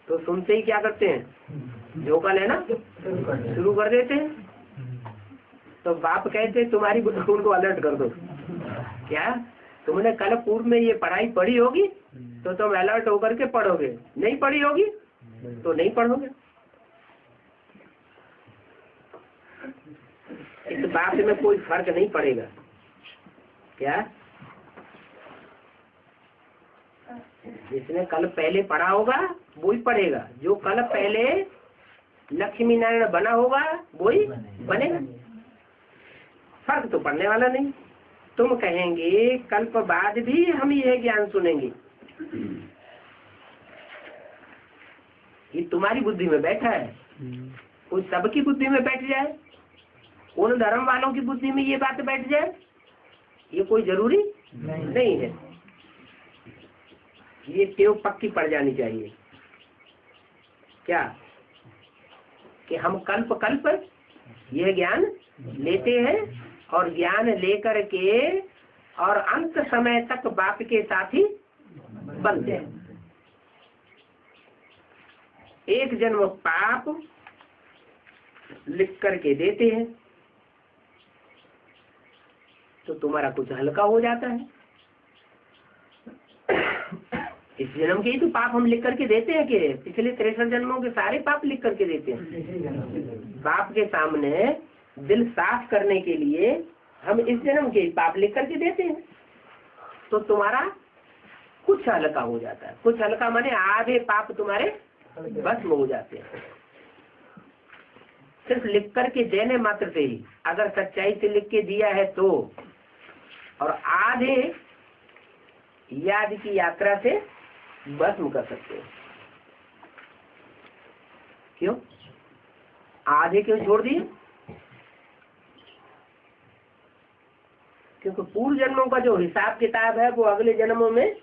तो सुनते ही क्या करते हैं? झोंका लेना शुरू कर देते हैं। तो बाप कहते तुम्हारी बुद्धि को अलर्ट कर दो। क्या तुमने कल पूर्व में ये पढ़ाई पढ़ी होगी तो तुम अलर्ट होकर के पढ़ोगे, नहीं पढ़ी होगी तो नहीं पढ़ोगे। इस बात में कोई फर्क नहीं पड़ेगा। क्या जिसने कल पहले पढ़ा होगा वो ही पढ़ेगा, जो कल पहले लक्ष्मी नारायण बना होगा वो ही बनेगा। फर्क तो पड़ने वाला नहीं। तुम कहेंगे कल्प बाद भी हम यह ज्ञान सुनेंगे, ये तुम्हारी बुद्धि में बैठा है। कोई सबकी बुद्धि में बैठ जाए, उन धर्म वालों की बुद्धि में ये बात बैठ जाए, ये कोई जरूरी नहीं है। ये टेव पक्की पड़ जानी चाहिए। क्या कि हम कल्प कल्प यह ज्ञान लेते हैं और ज्ञान लेकर के और अंत समय तक बाप के साथी बनते हैं। एक जन्म पाप लिख करके देते हैं तो तुम्हारा कुछ हल्का हो जाता है। इस जन्म के ही तो पाप हम लिख करके देते हैं कि पिछले 63 जन्मों के सारे पाप लिख करके देते हैं। बाप के सामने दिल साफ करने के लिए हम इस जन्म के पाप लिख करके देते हैं तो तुम्हारा कुछ हल्का हो जाता है। कुछ हल्का माने आधे पाप तुम्हारे भस्म हो जाते हैं। सिर्फ लिख करके देने मात्र से ही, अगर सच्चाई से लिख के दिया है तो, और आधे याद की यात्रा से भस्म कर सकते हो। क्यों आधे क्यों छोड़ दिए? क्योंकि पूर्व जन्मों का जो हिसाब किताब है वो अगले जन्मों में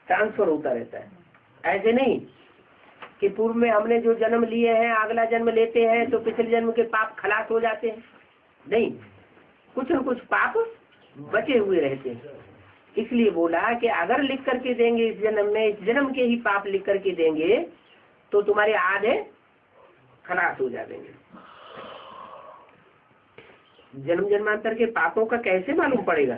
ट्रांसफर होता रहता है। ऐसे नहीं कि पूर्व में हमने जो जन्म लिए हैं अगला जन्म लेते हैं तो पिछले जन्म के पाप खलास हो जाते हैं। नहीं, कुछ न कुछ पाप बचे हुए रहते हैं। इसलिए बोला कि अगर लिख करके देंगे इस जन्म में, इस जन्म के ही पाप लिख करके देंगे तो तुम्हारे आधे खलास हो जाएंगे। जन्म जन्मांतर के पापों का कैसे मालूम पड़ेगा?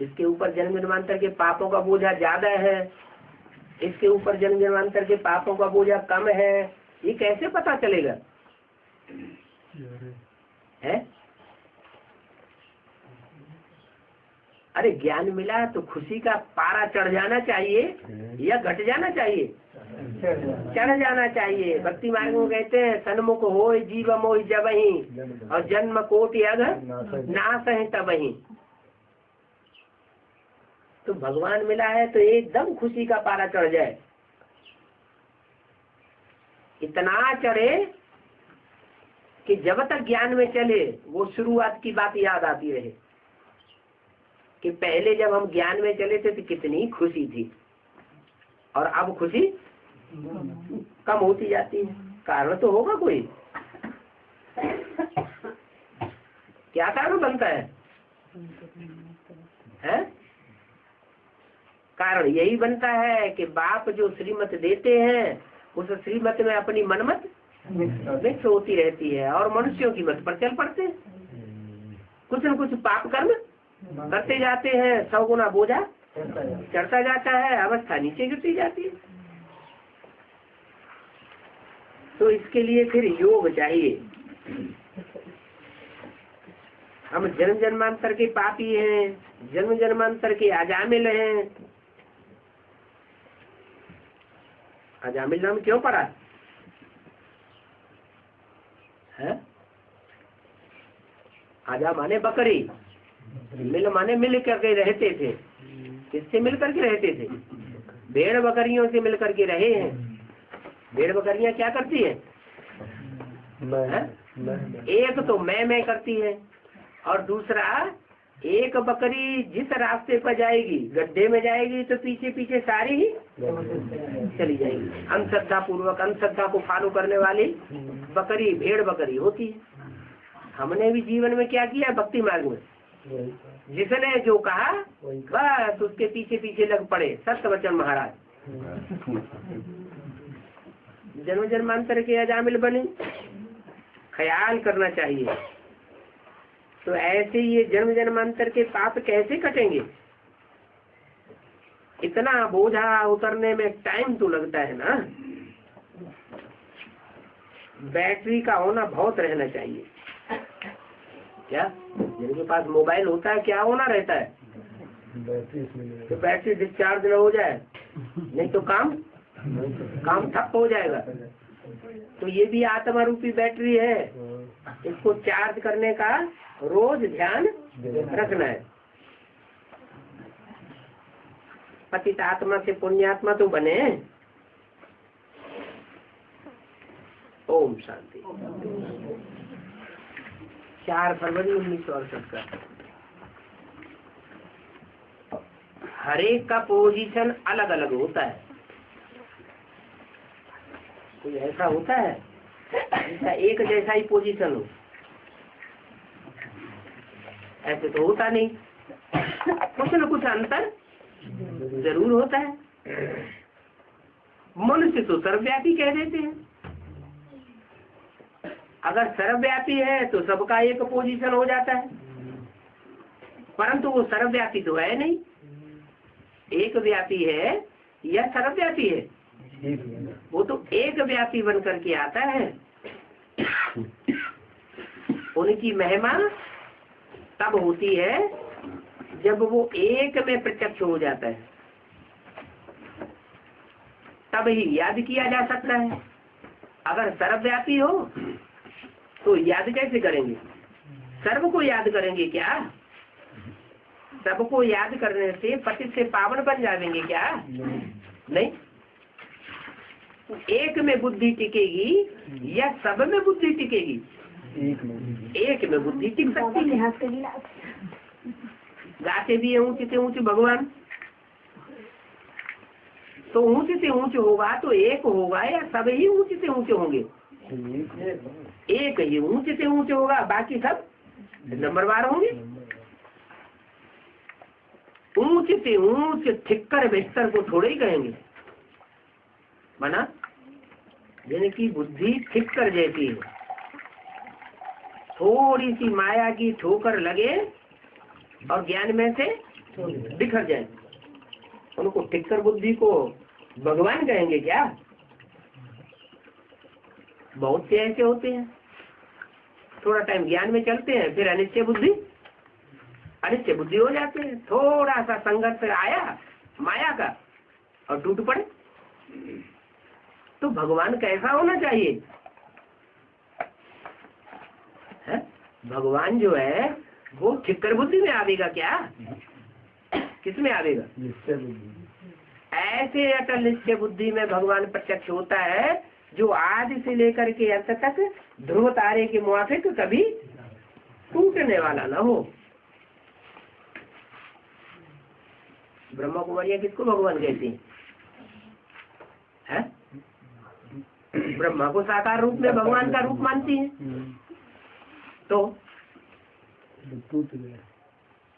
इसके ऊपर जन्म जन्मांतर के पापों का बोझा ज्यादा है, इसके ऊपर जन्म जन्मांतर के पापों का बोझा कम है, ये कैसे पता चलेगा? है? अरे ज्ञान मिला तो खुशी का पारा चढ़ जाना चाहिए या घट जाना चाहिए? चढ़ जाना चाहिए। भक्ति मार्ग में कहते हैं सन्मुख हो जीव मोहि जबहि और जन्म कोटि अघ नाश है तबहि। तो भगवान मिला है तो एकदम खुशी का पारा चढ़ जाए। इतना चढ़े कि जब तक ज्ञान में चले वो शुरुआत की बात याद आती रहे कि पहले जब हम ज्ञान में चले थे तो कितनी खुशी थी और अब खुशी कम होती जाती है। कारण तो होगा कोई, क्या कारण बनता है? कारण यही बनता है कि बाप जो श्रीमत देते हैं उस श्रीमत में अपनी मनमत मिक्स होती रहती है और मनुष्यों की मत पर चल पड़ते हैं। कुछ न कुछ पाप कर्म करते जाते हैं, 100 गुना बोझा चढ़ता जाता है, अवस्था नीचे गिरती जाती है। तो इसके लिए फिर योग चाहिए। हम जन्म जन्मांतर के पापी हैं, जन्म जन्मांतर के अजामिल हैं। अजामिल नाम क्यों पड़ा है? आजा माने बकरी, मिल माने मिल करके रहते थे। किससे मिल करके रहते थे? भेड़ बकरियों से मिल करके रहे हैं। भेड़ बकरियां क्या करती है? एक तो मैं करती है और दूसरा एक बकरी जिस रास्ते पर जाएगी, गड्ढे में जाएगी तो पीछे पीछे सारी ही चली जाएगी। अंधश्रद्धा पूर्वक, अंधश्रद्धा को फॉलो करने वाली बकरी भेड़ बकरी होती है। हमने भी जीवन में क्या किया? भक्ति मार्ग में जिसने जो कहा बस उसके पीछे पीछे लग पड़े। सत्य वचन महाराज। जन्म जन्मांतर के अजामिल बने, ख्याल करना चाहिए। तो ऐसे ये जन्म जन्मांतर के पाप कैसे कटेंगे? इतना बोझा उतरने में टाइम तो लगता है ना। बैटरी का होना बहुत रहना चाहिए। क्या जिनके पास मोबाइल होता है क्या होना रहता है? तो बैटरी डिस्चार्ज न हो जाए, नहीं तो काम ठप हो जाएगा। तो ये भी आत्मा रूपी बैटरी है, इसको चार्ज करने का रोज ध्यान रखना है। पतित आत्मा से पुण्यात्मा तो बने। ओम शांति। 4 फरवरी 1968 का। हर एक का पोजीशन अलग अलग होता है। कोई ऐसा होता है जिसका एक जैसा ही पोजीशन हो? ऐसे तो होता नहीं, कुछ न कुछ अंतर जरूर होता है। मनुष्य तो सर्वव्यापी कह देते हैं। अगर सर्वव्यापी है तो सबका एक पोजीशन हो जाता है, परंतु वो सर्वव्यापी तो है नहीं। एक व्यापी है या सर्वव्यापी है? वो तो एक व्यापी बन करके आता है। उनकी महिमा तब होती है जब वो एक में प्रत्यक्ष हो जाता है, तब ही याद किया जा सकता है। अगर सर्वव्यापी हो तो याद कैसे करेंगे? सर्व को याद करेंगे क्या? सबको याद करने से पतित से पावन बन जाएंगे क्या? नहीं। एक में बुद्धि टिकेगी या सब में बुद्धि टिकेगी? एक में बुद्धि टिक सकती है। गाते भी है ऊंचे से ऊंचे भगवान, तो ऊंचे से ऊंचे होगा तो एक होगा या सब ही ऊंचे से ऊंचे होंगे? एक ही ऊंचे से ऊंचे होगा, बाकी सब नंबरवार होंगे। ऊंचे से ऊंचे ठिक्कर बिस्तर को थोड़े ही कहेंगे, माना जिनकी बुद्धि ठिक्कर जैसी है, थोड़ी सी माया की ठोकर लगे और ज्ञान में से बिखर जाए, उनको ठिक्कर बुद्धि को भगवान कहेंगे क्या? बहुत से ऐसे होते हैं, थोड़ा टाइम ज्ञान में चलते हैं, फिर अनिश्चय बुद्धि हो जाते हैं। थोड़ा सा संघर्ष आया माया का और टूट पड़े। तो भगवान कैसा होना चाहिए है? भगवान जो है वो ठिक्कर बुद्धि में आवेगा क्या? किस में आवेगा? ऐसे अटल निश्चय बुद्धि में भगवान प्रत्यक्ष होता है जो आदि से लेकर के अंत तक ध्रुव तारे के मुआफिक कभी टूटने वाला न हो। ब्रह्मा कुमारियां किसको भगवान कहती है? ब्रह्मा को साकार रूप में भगवान का रूप मानती है। तो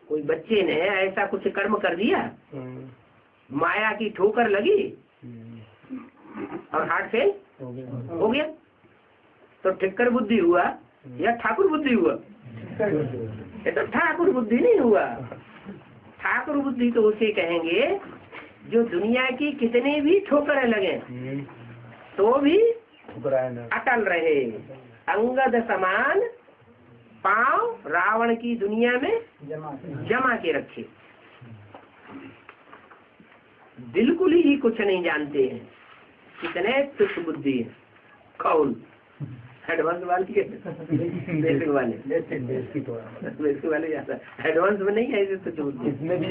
कोई बच्चे ने ऐसा कुछ कर्म कर दिया, माया की ठोकर लगी और हार्ट फेल हो गया, तो ठिक्कर बुद्धि हुआ या ठाकुर बुद्धि हुआ? ये तो ठाकुर बुद्धि नहीं हुआ। ठाकुर बुद्धि तो उसे कहेंगे जो दुनिया की कितनी भी ठोकरें लगे तो भी अटल रहे, अंगद समान पांव रावण की दुनिया में जमा के रखे, बिल्कुल ही कुछ नहीं जानते हैं, कितने तुच्छ बुद्धि है। कौन? एडवांस वाले बेसिक वाले ज्यादा एडवांस में नहीं है, तुच्छ बुद्धि इसमें भी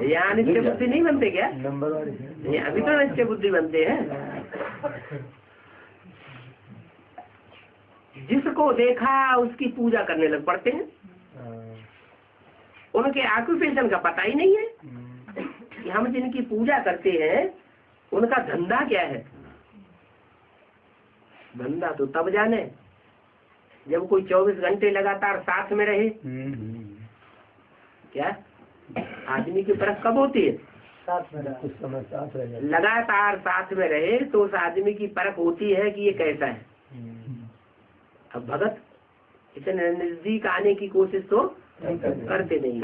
यहाँ निश्चय बुद्धि नहीं बनते क्या? अभी तो निश्चय बुद्धि बनते हैं। जिसको देखा उसकी पूजा करने लग पड़ते हैं, उनके ऑक्यूपेशन का पता ही नहीं है कि हम जिनकी पूजा करते हैं उनका धंधा क्या है। धंधा तो तब जाने जब कोई 24 घंटे लगातार साथ में रहे। क्या आदमी की परख कब होती है? कुछ समय साथ रहे, लगातार साथ में रहे तो उस आदमी की परख होती है कि ये कैसा है। अब भगत इतने नजदीक आने की कोशिश तो करते नहीं।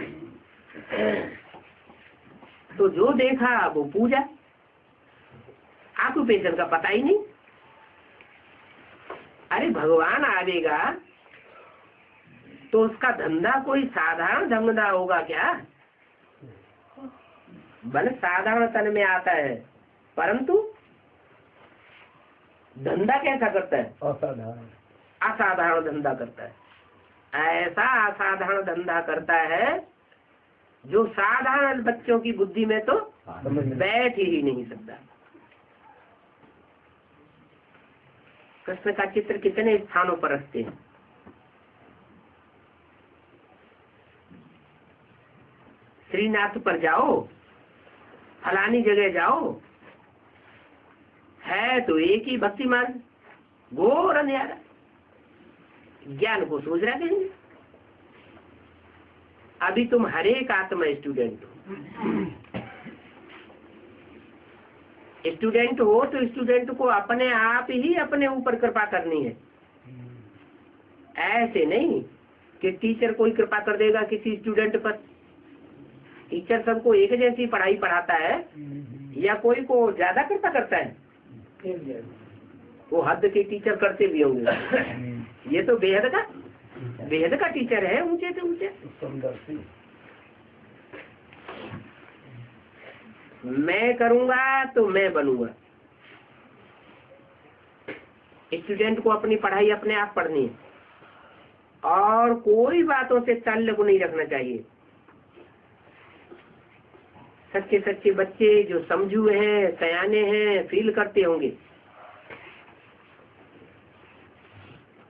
तो जो देखा वो पूजा, ऑक्यूपेशन का पता ही नहीं। अरे भगवान आवेगा तो उसका धंधा कोई साधारण धंधा होगा क्या? भले साधारण तन में आता है, परंतु धंधा कैसा करता है? असाधारण धंधा करता है। ऐसा असाधारण धंधा करता है जो साधारण बच्चों की बुद्धि में तो बैठ ही नहीं सकता। कृष्ण का चित्र कितने स्थानों पर रखते हैं। श्रीनाथ पर जाओ, फलानी जगह जाओ, है तो एक ही भक्ति मार्ग, घोर अंधेरा, ज्ञान को सोच रहे हैं। अभी तुम हर एक आत्मा स्टूडेंट हो। स्टूडेंट हो तो स्टूडेंट को अपने आप ही अपने ऊपर कृपा करनी है। ऐसे नहीं कि टीचर कोई कृपा कर देगा किसी स्टूडेंट पर। टीचर सबको एक जैसी पढ़ाई पढ़ाता है या कोई को ज्यादा कृपा करता है? वो हद के टीचर करते भी होंगे। ये तो बेहद का टीचर है, ऊंचे से ऊंचे। मैं करूंगा तो मैं बनूंगा। स्टूडेंट को अपनी पढ़ाई अपने आप पढ़नी है और कोई बातों से ताल्लुक नहीं रखना चाहिए। सच्चे सच्चे बच्चे जो समझू हैं, सयाने हैं, फील करते होंगे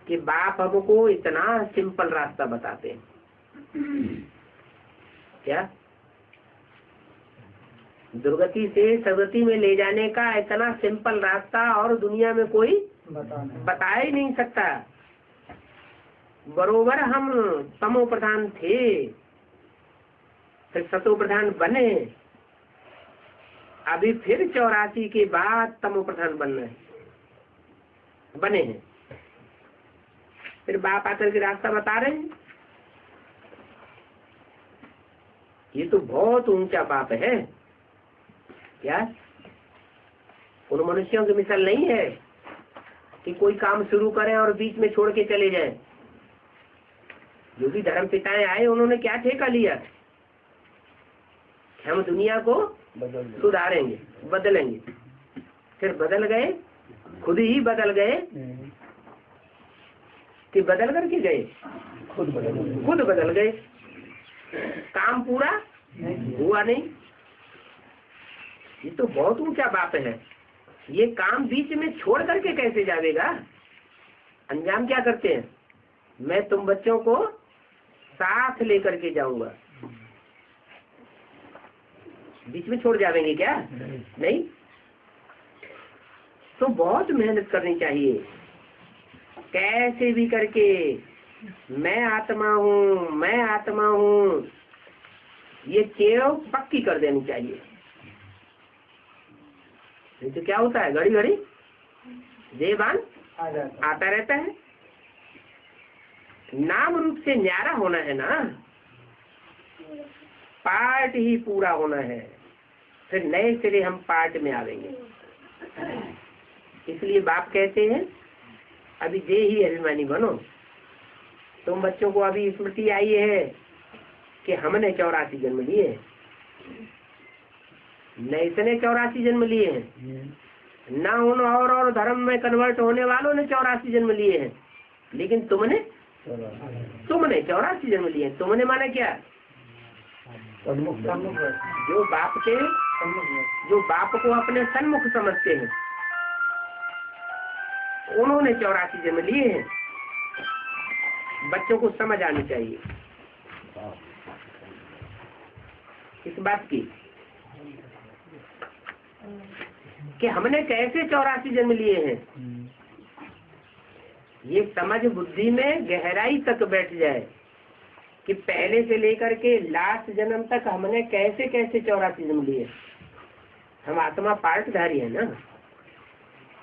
कि बाप हमको इतना सिंपल रास्ता बताते हैं। क्या दुर्गति से सदगति में ले जाने का इतना सिंपल रास्ता और दुनिया में कोई बता ही नहीं सकता। बरोबर हम तमो प्रधान थे, फिर सतो प्रधान बने, अभी फिर 84 के बाद तमो प्रधान बने हैं। फिर बाप आकर के रास्ता बता रहे हैं। ये तो बहुत ऊंचा बाप है। क्या उन मनुष्यों की मिसाल नहीं है कि कोई काम शुरू करें और बीच में छोड़ के चले जाएं। जो भी धर्म पिताएं आए उन्होंने क्या ठेका लिया? हम दुनिया को सुधारेंगे, बदलेंगे। फिर बदल गए, खुद ही बदल गए कि बदल करके गए? खुद बदल गए। काम पूरा हुआ नहीं। ये तो बहुत ऊंचा बाप है। ये काम बीच में छोड़ करके कैसे जाएगा? अंजाम क्या करते हैं? मैं तुम बच्चों को साथ लेकर के जाऊंगा। बीच में छोड़ जाएंगे क्या? नहीं। तो बहुत मेहनत करनी चाहिए। कैसे भी करके मैं आत्मा हूँ, मैं आत्मा हूँ, ये चेव पक्की कर देनी चाहिए। तो क्या होता है, घड़ी घड़ी देवान आता रहता है। नाम रूप से न्यारा होना है ना, पार्ट ही पूरा होना है। फिर नए सिरे हम पार्ट में आवेंगे। इसलिए बाप कहते हैं अभी दे ही अभिमानी बनो। तुम बच्चों को अभी स्मृति आई है कि हमने 84 जन्म लिए हैं, न इतने 84 जन्म लिए हैं, न उन और धर्म में कन्वर्ट होने वालों ने 84 जन्म लिए हैं, लेकिन तुमने 84 जन्म लिए। तुमने माने क्या? जो बाप को अपने सन्मुख समझते हैं उन्होंने 84 जन्म लिए हैं। बच्चों को समझ आनी चाहिए इस बात की कि हमने कैसे 84 जन्म लिए हैं। ये समझ बुद्धि में गहराई तक बैठ जाए कि पहले से लेकर के लास्ट जन्म तक हमने कैसे कैसे 84 जन्म लिए। हम आत्मा पार्टधारी है ना।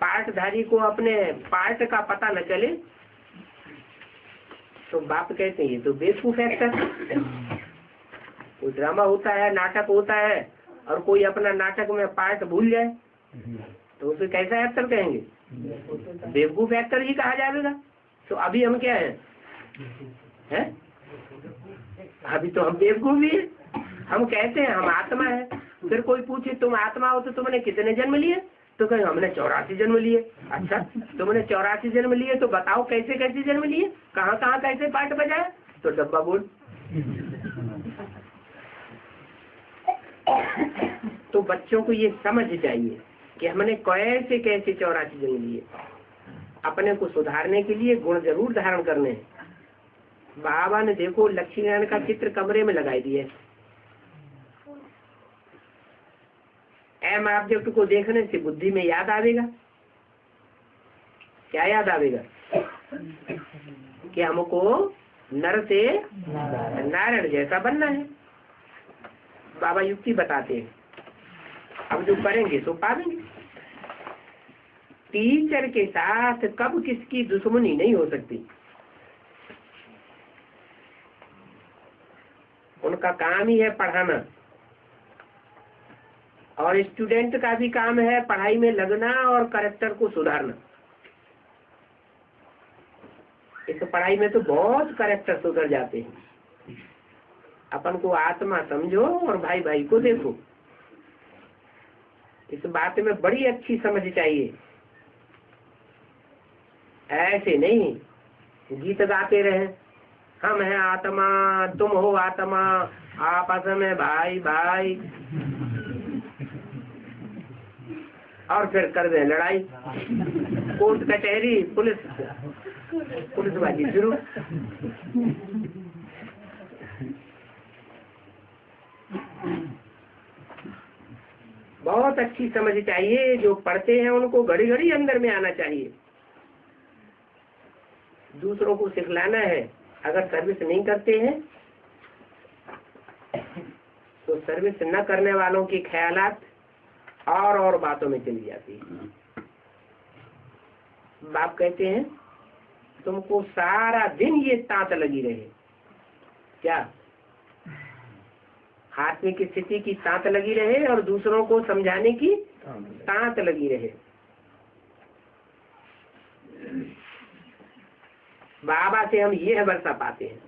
पार्टधारी को अपने पार्ट का पता न चले तो बाप कहते हैं ये तो बेवकूफ एक्टर। कोई ड्रामा होता है, नाटक होता है, और कोई अपना नाटक में पार्ट भूल जाए तो उसे कैसा एक्टर कहेंगे? बेवकूफ एक्टर ही कहा जाएगा। तो अभी हम क्या हैं? अभी तो हम बेवकूफ ही है। हम कहते हैं हम आत्मा है। फिर कोई पूछे तुम आत्मा हो तो तुमने कितने जन्म लिए? तो कहें हमने 84 जन्म लिए। अच्छा, तुमने 84 जन्म लिए तो बताओ कैसे कैसे जन्म लिए, कहाँ कहाँ कैसे पार्ट बजाए? तो डब्बा बोल। तो बच्चों को ये समझ चाहिए कि हमने कैसे कैसे 84 जन्म लिए। अपने को सुधारने के लिए गुण जरूर धारण करने हैं। बाबा ने देखो लक्ष्मी नारायण का चित्र कमरे में लगाई दिए। एम ऑब्जेक्ट को देखने से बुद्धि में याद आवेगा। क्या याद आवेगा? कि हमको नर से नारायण जैसा बनना है। बाबा युक्ति बताते हैं, अब जो करेंगे सो पाएंगे। टीचर के साथ कब किसकी दुश्मनी नहीं हो सकती। उनका काम ही है पढ़ाना, और स्टूडेंट का भी काम है पढ़ाई में लगना और कैरेक्टर को सुधारना। इस पढ़ाई में तो बहुत कैरेक्टर सुधर जाते हैं। अपन को आत्मा समझो और भाई भाई को देखो। इस बात में बड़ी अच्छी समझ चाहिए। ऐसे नहीं गीत गाते रहे, हम हैं आत्मा, तुम हो आत्मा, आपस में भाई भाई, और फिर कर दे लड़ाई, कोर्ट कचहरी, पुलिसबाजी शुरू। बहुत अच्छी समझ चाहिए। जो पढ़ते हैं उनको घड़ी घड़ी अंदर में आना चाहिए। दूसरों को सिखलाना है। अगर सर्विस नहीं करते हैं तो सर्विस न करने वालों की ख्यालात और बातों में चली जाती है। बाप कहते हैं तुमको सारा दिन ये तांत लगी रहे। क्या? आत्मिक स्थिति की तांत लगी रहे और दूसरों को समझाने की तांत लगी रहे। बाबा से हम ये वर्षा पाते हैं।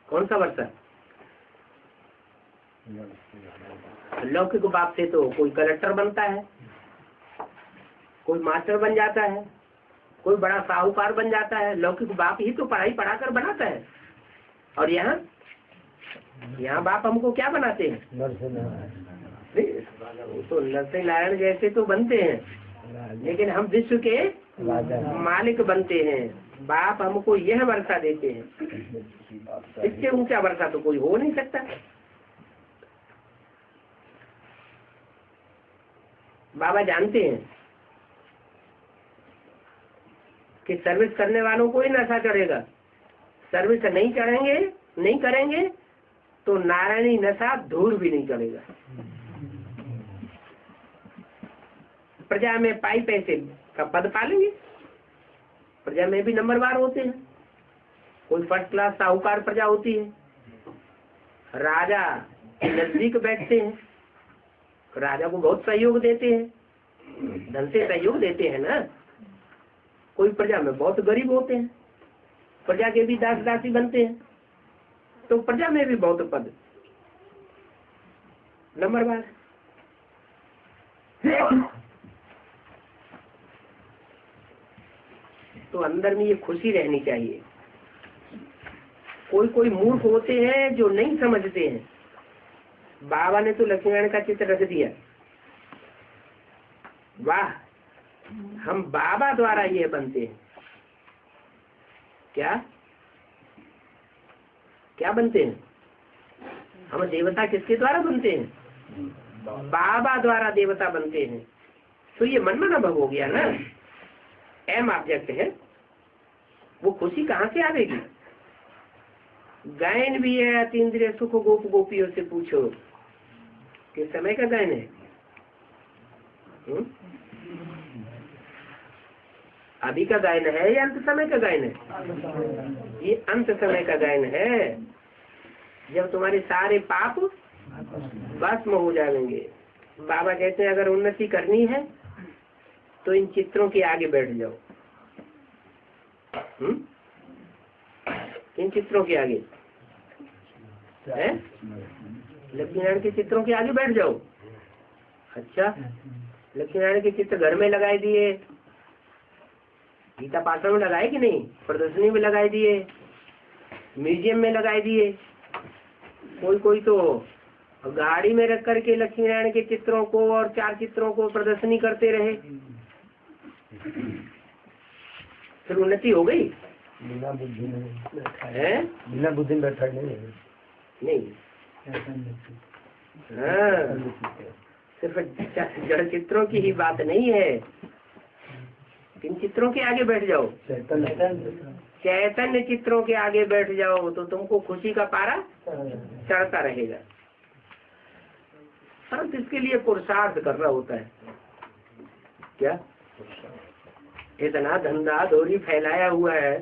कौन सा वर्षा? लौकिक बाप से तो कोई कलेक्टर बनता है, कोई मास्टर बन जाता है, कोई बड़ा साहूकार बन जाता है। लौकिक बाप ही तो पढ़ाई पढ़ाकर बनाता है। और यहाँ बाप हमको क्या बनाते हैं? तो नरसिंह नारायण जैसे तो बनते हैं, लेकिन हम विश्व के मालिक बनते हैं। बाप हमको यह वर्षा देते हैं। इससे ऊंचा वर्षा तो कोई हो नहीं सकता। बाबा जानते हैं कि सर्विस करने वालों को ही नशा चढ़ेगा। सर्विस नहीं करेंगे तो नारायणी नशा धूल भी नहीं चढ़ेगा। प्रजा में पाई पैसे का पद पालेंगे। प्रजा में भी नंबरवार होते हैं। कोई फर्स्ट क्लास साहूकार प्रजा होती है, राजा के नजदीक बैठते हैं, राजा को बहुत सहयोग देते हैं, धन से सहयोग देते हैं ना। कोई प्रजा में बहुत गरीब होते हैं, प्रजा के भी दास दासी बनते हैं, तो प्रजा में भी बहुत पद नंबरवार। तो अंदर में ये खुशी रहनी चाहिए। कोई मूर्ख होते हैं जो नहीं समझते हैं। बाबा ने तो लक्ष्मीनारायण का चित्र रख दिया। वाह, हम बाबा द्वारा ये बनते हैं। क्या क्या बनते हैं? हम देवता किसके द्वारा बनते हैं? बाबा द्वारा देवता बनते हैं। तो ये मन में अनुभव हो गया ना। एम ऑब्जेक्ट है, वो खुशी कहाँ से आवेगी? गायन भी है अतीन्द्रिय सुख गोप गोपियों से पूछो किस समय का गायन है। अभी का गायन है या अंत समय का गायन है? ये अंत समय का गायन है, जब तुम्हारे सारे पाप भस्म हो जाएंगे। बाबा कहते हैं अगर उन्नति करनी है तो इन चित्रों के आगे बैठ जाओ। इन चित्रों के आगे है, लक्ष्मी नारायण के चित्रों के आगे बैठ जाओ। अच्छा, लक्ष्मी नारायण के चित्र घर में लगाए दिए, गीता पाठन में लगाए कि नहीं, प्रदर्शनी में लगाए दिए, म्यूजियम में लगाए दिए। कोई तो गाड़ी में रख करके लक्ष्मी नारायण के चित्रों को और 4 चित्रों को प्रदर्शनी करते रहे, फिर उन्नति हो गई? बिना बुद्धि में है, बिना बुद्धि में बैठा नहीं। हाँ, सिर्फ जड़ चित्रों की ही बात नहीं है, किन चित्रों के आगे बैठ जाओ? चैतन्य चित्रों के आगे बैठ जाओ तो तुमको खुशी का पारा चढ़ता रहेगा। परंतु इसके लिए पुरुषार्थ करना होता है। क्या इतना धंधा दौरी फैलाया हुआ है,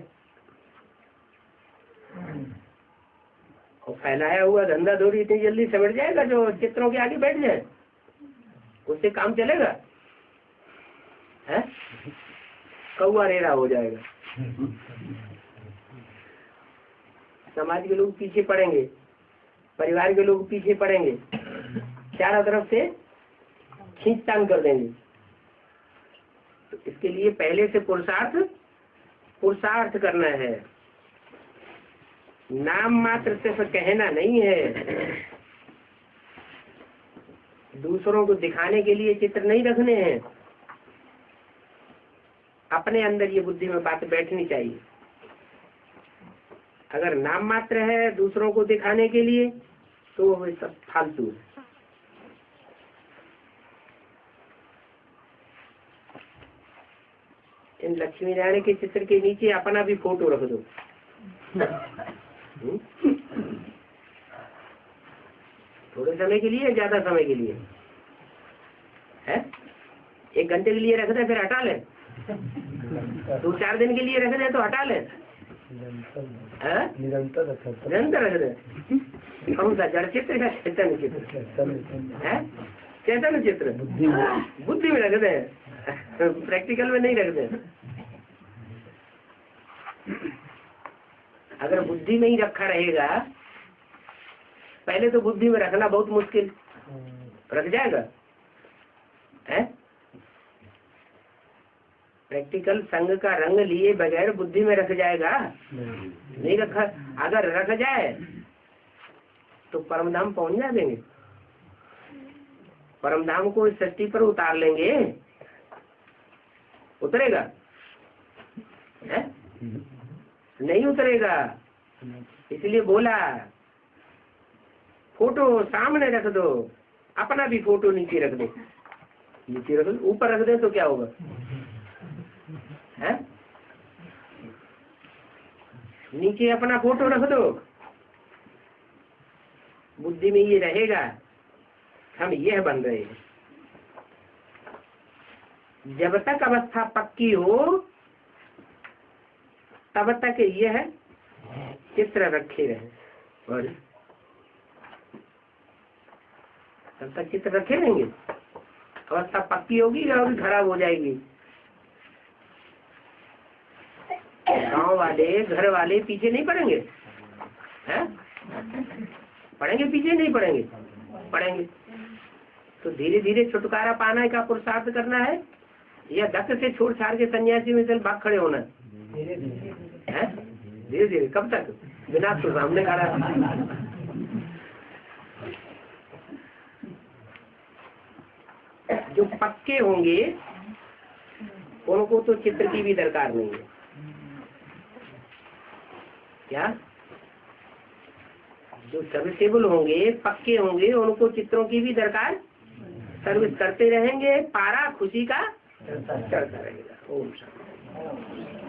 और फैलाया हुआ धंधा दौरी इतनी जल्दी समझ जाएगा जो चित्रों के आगे बैठ जाए? उससे काम चलेगा? है, कौआ रेरा हो जाएगा। समाज के लोग पीछे पड़ेंगे, परिवार के लोग पीछे पड़ेंगे, चारों तरफ से खींचतान कर देंगे। तो इसके लिए पहले से पुरुषार्थ करना है। नाम मात्र सिर्फ कहना नहीं है, दूसरों को दिखाने के लिए चित्र नहीं रखने हैं। अपने अंदर ये बुद्धि में बात बैठनी चाहिए। अगर नाम मात्र है दूसरों को दिखाने के लिए तो वो सब फालतू है। इन लक्ष्मी नारायण के चित्र के नीचे अपना भी फोटो रख दो। थोड़े समय के लिए, ज्यादा समय के लिए है, 1 घंटे के लिए रख दे फिर हटा ले, 2-4 दिन के लिए रख दे तो हटा ले, निरंतर रख दे। कौन सा, जड़ चित्र या चैतन्य चित्र है? चैतन्य चित्र बुद्धि में रख दे, प्रैक्टिकल में नहीं रख दे। अगर बुद्धि में ही रखा रहेगा, पहले तो बुद्धि में रखना बहुत मुश्किल, रख जाएगा है? प्रैक्टिकल संग का रंग लिए बगैर बुद्धि में रख जाएगा? नहीं रखा। अगर रख जाए तो परमधाम पहुंच जाएंगे, परमधाम को इस सृष्टि पर उतार लेंगे। उतरेगा है? नहीं उतरेगा। इसलिए बोला फोटो सामने रख दो, अपना भी फोटो नीचे रख दो। नीचे रख दो, ऊपर रख दे तो क्या होगा है? नीचे अपना फोटो रख दो, बुद्धि में ये रहेगा हम यह बन रहे हैं। जब तक अवस्था पक्की हो तब तक यह चित्र रखे रहे, और तब तक चित्र रखे रहेंगे। अवस्था पक्की होगी और खराब हो जाएगी। गांव वाले, घर वाले पीछे नहीं पड़ेंगे हैं? पड़ेंगे पीछे? नहीं पड़ेंगे, पड़ेंगे। तो धीरे धीरे छुटकारा पाने का पुरुषार्थ करना है, या धक्के से छोड़ छाड़ के सन्यासी में चल भाग खड़े होना है? धीरे धीरे। कब तक? बिना तो सामने खड़ा। जो पक्के होंगे उनको तो चित्र की भी दरकार नहीं है। क्या? जो सर्विसेबल होंगे, पक्के होंगे, उनको चित्रों की भी दरकार, सर्विस करते रहेंगे, पारा खुशी का चढ़ता रहेगा। ओम शांति।